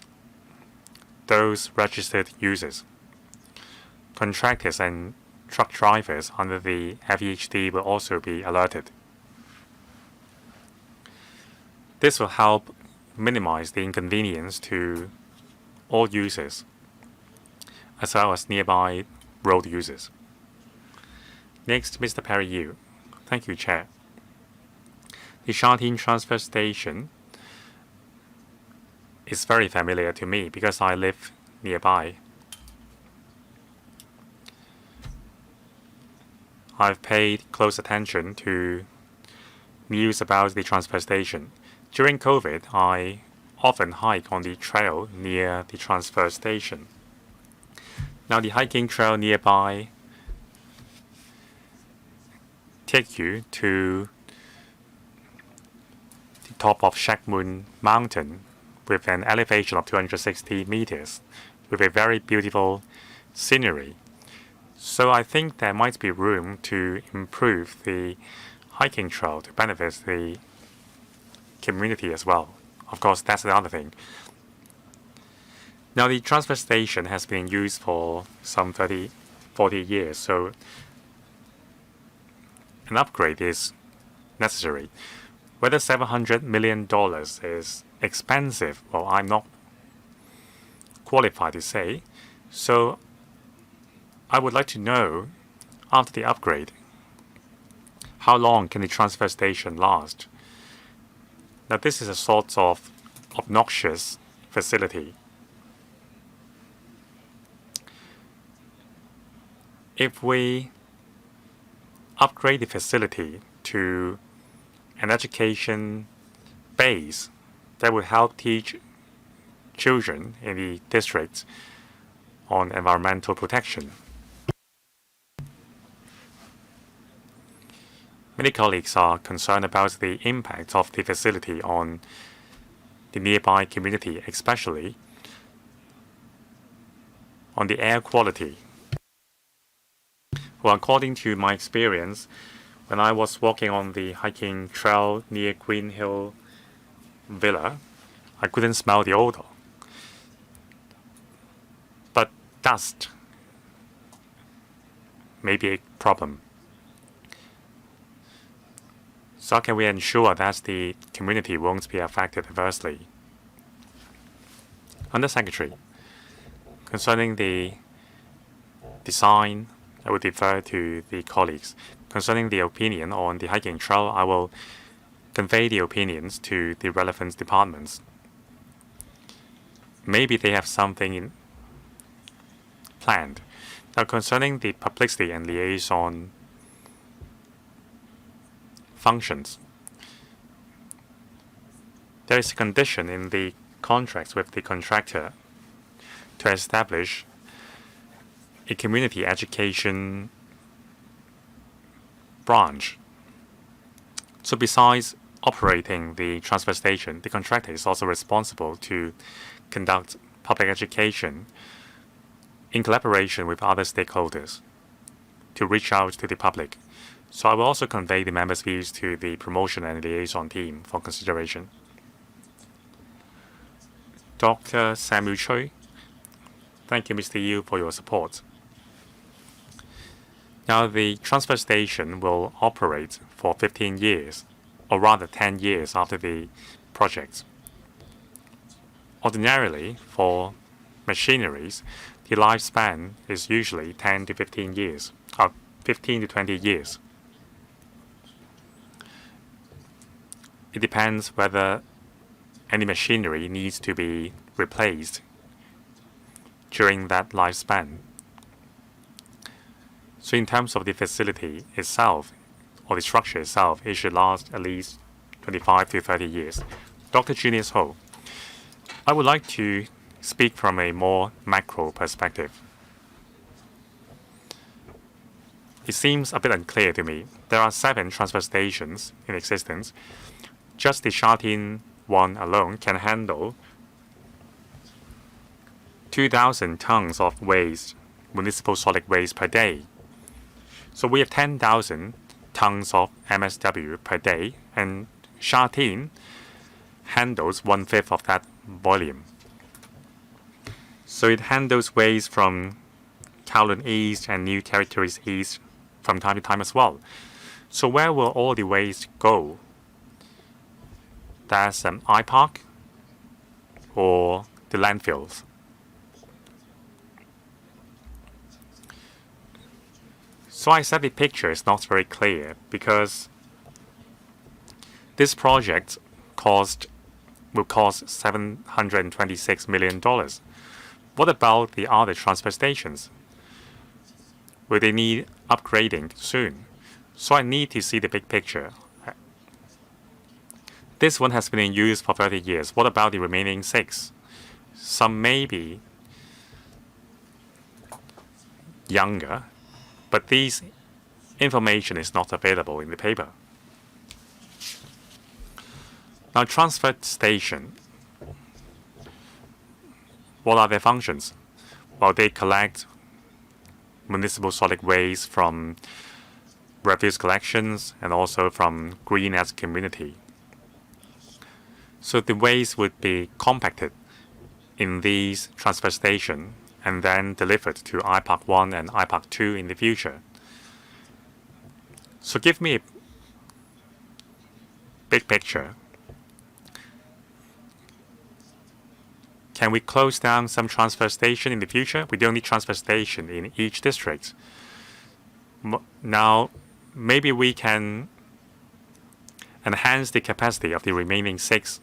those registered users. Contractors and truck drivers under the FEHD will also be alerted. This will help minimize the inconvenience to all users, as well as nearby road users. Next, Mr. Perry Yu. Thank you, Chair. The Sha-Tin transfer station is very familiar to me because I live nearby. I've paid close attention to news about the transfer station. During COVID, I often hike on the trail near the transfer station. Now, the hiking trail nearby takes you to the top of Shakmun Mountain with an elevation of 260 meters with a very beautiful scenery. So I think there might be room to improve the hiking trail to benefit the community as well. Of course, that's the other thing. Now, the transfer station has been used for some 30, 40 years, so an upgrade is necessary. Whether $700 million is expensive, well, I'm not qualified to say. So I would like to know, after the upgrade, how long can the transfer station last? Now, this is a sort of obnoxious facility. If we upgrade the facility to an education base that would help teach children in the district on environmental protection. Many colleagues are concerned about the impact of the facility on the nearby community, especially on the air quality. Well, according to my experience, when I was walking on the hiking trail near Green Hill Villa, I couldn't smell the odor. But dust may be a problem. So how can we ensure that the community won't be affected adversely? Undersecretary, concerning the design, I would defer to the colleagues. Concerning the opinion on the hiking trail, I will convey the opinions to the relevant departments. Maybe they have something planned. Now, concerning the publicity and liaison functions, there is a condition in the contracts with the contractor to establish a community education branch. So besides operating the transfer station, the contractor is also responsible to conduct public education in collaboration with other stakeholders to reach out to the public. So I will also convey the members' views to the promotion and liaison team for consideration. Dr. Samuel Choi, thank you, Mr. Yu, for your support. Now, the transfer station will operate for 15 years, or rather 10 years after the project. Ordinarily, for machineries, the lifespan is usually 10 to 15 years, 15 to 20 years. It depends whether any machinery needs to be replaced during that lifespan. So in terms of the facility itself, or the structure itself, it should last at least 25 to 30 years. Dr. Junius Ho, I would like to speak from a more macro perspective. It seems a bit unclear to me. There are 7 transfer stations in existence. Just the Sha Tin one alone can handle 2,000 tons of waste, municipal solid waste per day. So we have 10,000 tons of MSW per day, and Sha Tin handles 1/5 of that volume. So it handles waste from Kowloon East and New Territories East from time to time as well. So where will all the waste go? That's IPARC or the landfills. So I said the picture is not very clear because this project will cost $726 million. What about the other transfer stations? Will they need upgrading soon? So I need to see the big picture. This one has been in use for 30 years. What about the remaining 6? Some may be younger, but this information is not available in the paper. Now, transfer station, what are their functions? Well, they collect municipal solid waste from refuse collections and also from greenhouse community. So the waste would be compacted in these transfer stations and then delivered to IPARC 1 and IPARC 2 in the future. So give me a big picture. Can we close down some transfer station in the future? We don't need transfer station in each district. Now, maybe we can enhance the capacity of the remaining 6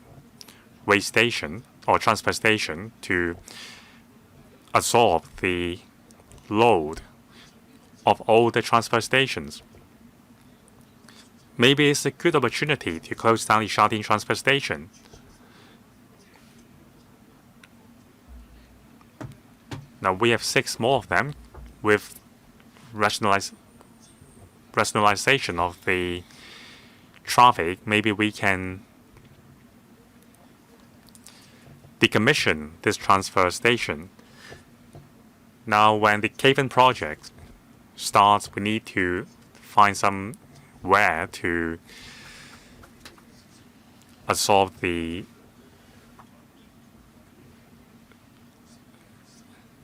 waste station or transfer station to absorb the load of all the transfer stations. Maybe it's a good opportunity to close down the Sha Tin transfer station. Now we have 6 more of them with rationalization of the traffic. Maybe we can decommission this transfer station. Now when the Caven project starts, we need to find somewhere to absorb the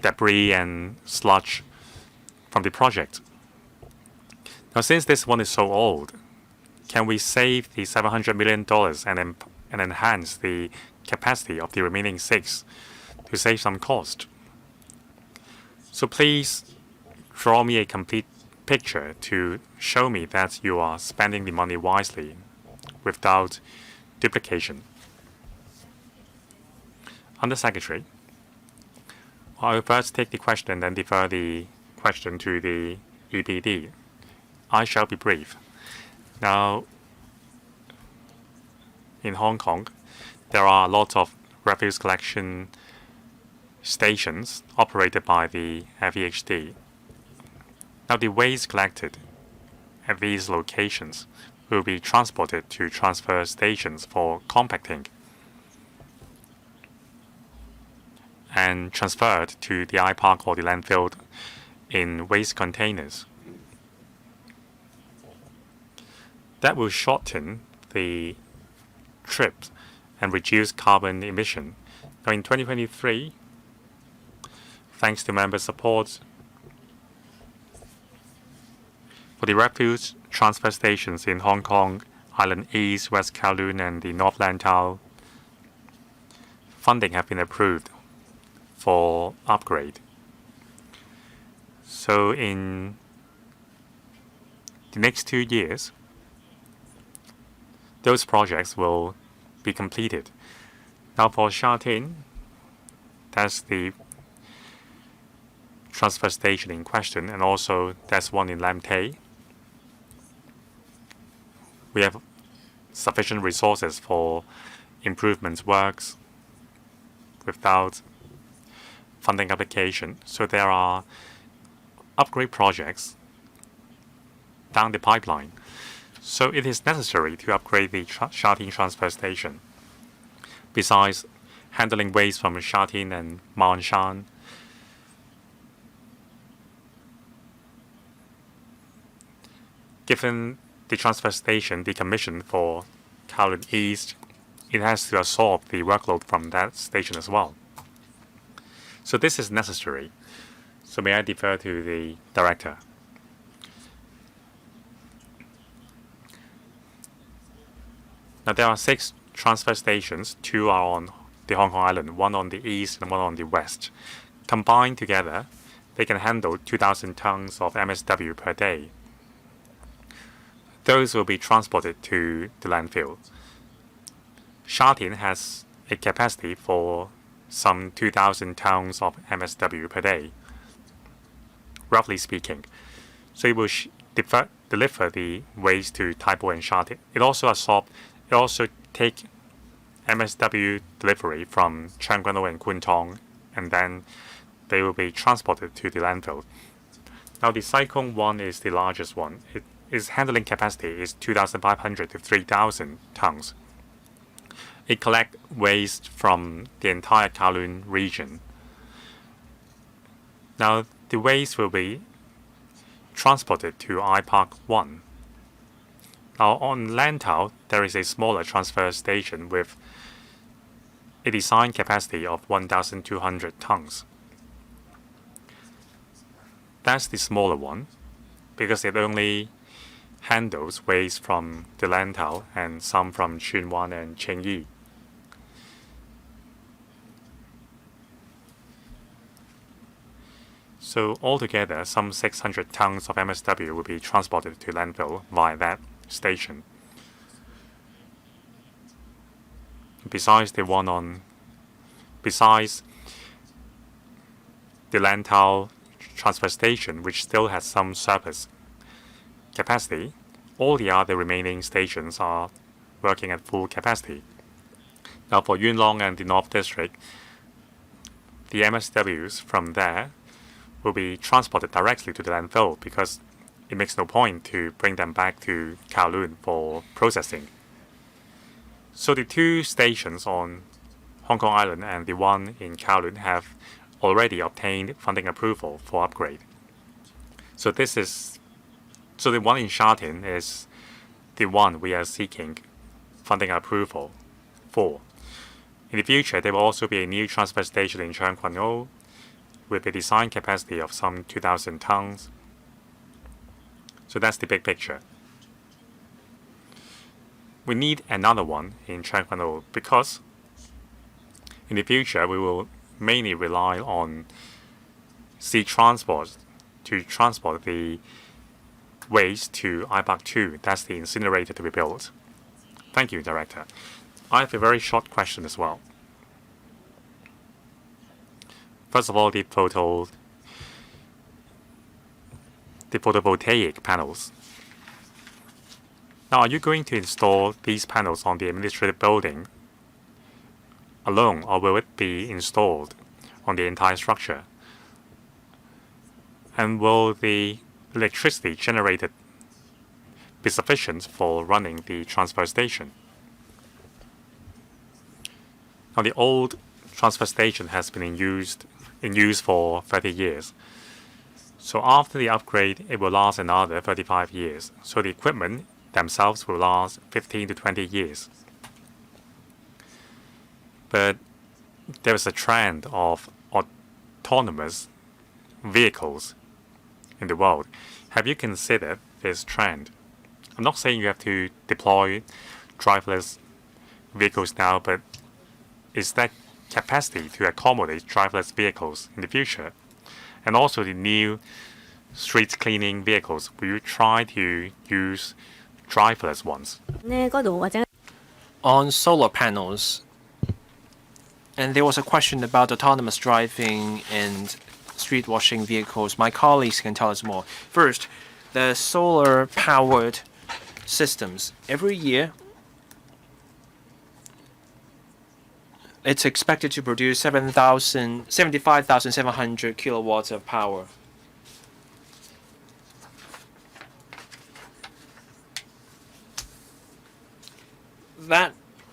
debris and sludge from the project. Now, since this one is so old, can we save the $700 million and enhance the capacity of the remaining 6 to save some cost? So please draw me a complete picture to show me that you are spending the money wisely without duplication. Under Secretary, I will first take the question and then defer the question to the EPD. I shall be brief. Now, in Hong Kong, there are a lot of refuse collection stations operated by the FEHD. Now, the waste collected at these locations will be transported to transfer stations for compacting and transferred to the IPARC or the landfill in waste containers. That will shorten the trip and reduce carbon emission. Now in 2023, thanks to member support for the refuse transfer stations in Hong Kong, Island East, West Kowloon, and the North Lantau, funding have been approved for upgrade. So in the next 2 years, those projects will be completed. Now for Shatin, that's the transfer station in question, and also there's one in Lam Tay. We have sufficient resources for improvements works without funding application. So there are upgrade projects down the pipeline. So it is necessary to upgrade the Shatin transfer station. Besides handling waste from Shatin and Ma'anshan, given the transfer station decommissioned for Kowloon East, it has to absorb the workload from that station as well. So this is necessary. So may I defer to the director? Now there are 6 transfer stations. 2 are on the Hong Kong Island, 1 on the east and 1 on the west. Combined together, they can handle 2,000 tons of MSW per day. Those will be transported to the landfill. Shatin has a capacity for some 2,000 tons of MSW per day, roughly speaking. So it will deliver the waste to Tai Po and Shatin. It also take MSW delivery from Tseung Kwan O and Kwun Tong, and then they will be transported to the landfill. Now the Sai Kung one is the largest one. Its handling capacity is 2,500 to 3,000 tons. It collects waste from the entire Kowloon region. Now the waste will be transported to iPark 1. Now on Lantau, there is a smaller transfer station with a design capacity of 1,200 tons. That's the smaller one because it only handles waste from the Lantau and some from Tsuen Wan and Cheng Yi. So altogether, some 600 tons of MSW will be transported to landfill via that station. Besides the Lantau transfer station, which still has some surplus capacity, all the other remaining stations are working at full capacity. Now for Yuen Long and the North District, the MSWs from there will be transported directly to the landfill because it makes no point to bring them back to Kowloon for processing. So the 2 stations on Hong Kong Island and the one in Kowloon have already obtained funding approval for upgrade. So the one in Shatin is the one we are seeking funding approval for. In the future, there will also be a new transfer station in Tseung Kwan O with a design capacity of some 2,000 tons. So that's the big picture. We need another one in Tseung Kwan O because in the future we will mainly rely on sea transport to transport the waste to iPark 2. That's the incinerator to be built. Thank you, Director. I have a very short question as well. First of all, the photovoltaic panels. Now, are you going to install these panels on the administrative building alone, or will it be installed on the entire structure? And will the electricity generated be sufficient for running the transfer station? Now, the old transfer station has been in use for 30 years. So after the upgrade, it will last another 35 years. So the equipment themselves will last 15 to 20 years. But there is a trend of autonomous vehicles in the world. Have you considered this trend? I'm not saying you have to deploy driverless vehicles now, but is that capacity to accommodate driverless vehicles in the future? And also the new street cleaning vehicles, will you try to use driverless ones? On solar panels, and there was a question about autonomous driving and street washing vehicles. My colleagues can tell us more. First, the solar powered systems. Every year, it's expected to produce 75,700 kilowatts of power.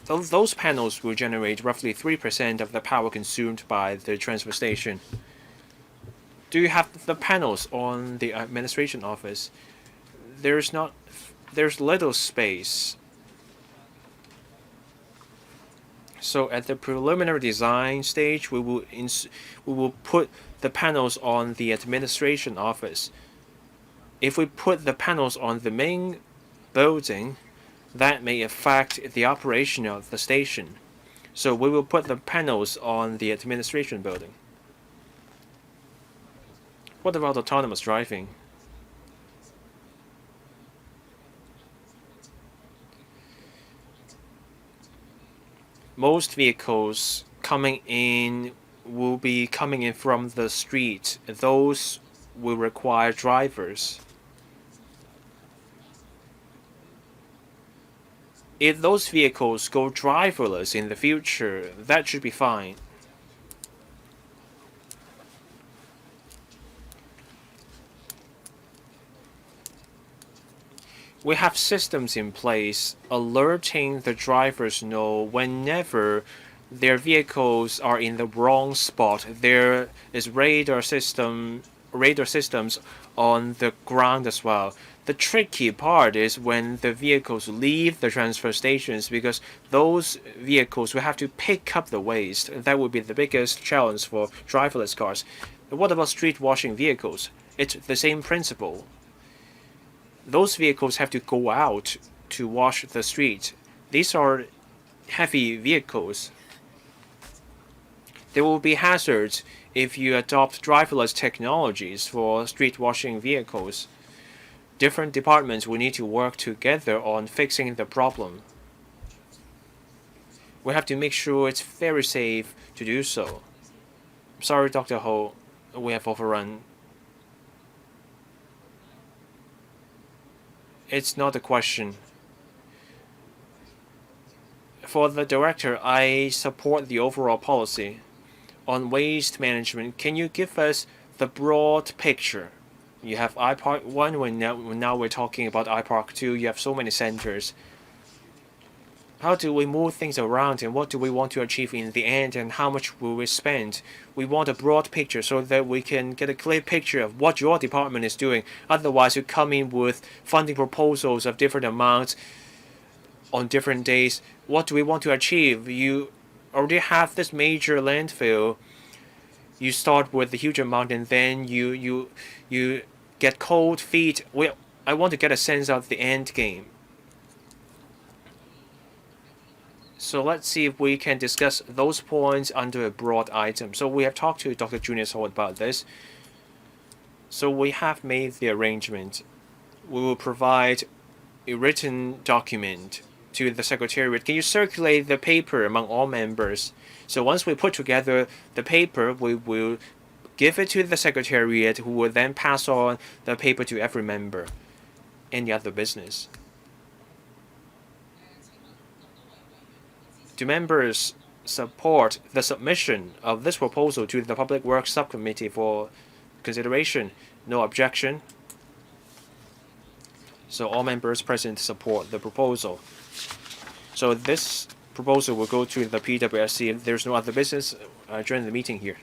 Those panels will generate roughly 3% of the power consumed by the transfer station. Do you have the panels on the administration office? There's little space. So at the preliminary design stage, we will put the panels on the administration office. If we put the panels on the main building, that may affect the operation of the station. So we will put the panels on the administration building. What about autonomous driving? Most vehicles coming in will be coming in from the street. Those will require drivers. If those vehicles go driverless in the future, that should be fine. We have systems in place alerting the drivers know whenever their vehicles are in the wrong spot. There is radar systems on the ground as well. The tricky part is when the vehicles leave the transfer stations, because those vehicles will have to pick up the waste. That would be the biggest challenge for driverless cars. What about street washing vehicles? It's the same principle. Those vehicles have to go out to wash the street. These are heavy vehicles. There will be hazards if you adopt driverless technologies for street washing vehicles. Different departments will need to work together on fixing the problem. We have to make sure it's very safe to do so. Sorry, Dr. Ho, we have overrun. It's not a question. For the director, I support the overall policy. On waste management, can you give us the broad picture? You have iPark 1, now we're talking about iPark 2, you have so many centers. How do we move things around, and what do we want to achieve in the end, and how much will we spend? We want a broad picture so that we can get a clear picture of what your department is doing. Otherwise, you come in with funding proposals of different amounts on different days. What do we want to achieve? You already have this major landfill. You start with a huge amount, and then you get cold feet. I want to get a sense of the end game. So let's see if we can discuss those points under a broad item. So we have talked to Dr. Junius Ho about this. So we have made the arrangement. We will provide a written document to the Secretariat. Can you circulate the paper among all members? So once we put together the paper, we will give it to the Secretariat, who will then pass on the paper to every member. Any other business? Do members support the submission of this proposal to the Public Works Subcommittee for consideration? No objection. So all members present support the proposal. So this proposal will go to the PWSC. If there's no other business, adjourn the meeting here.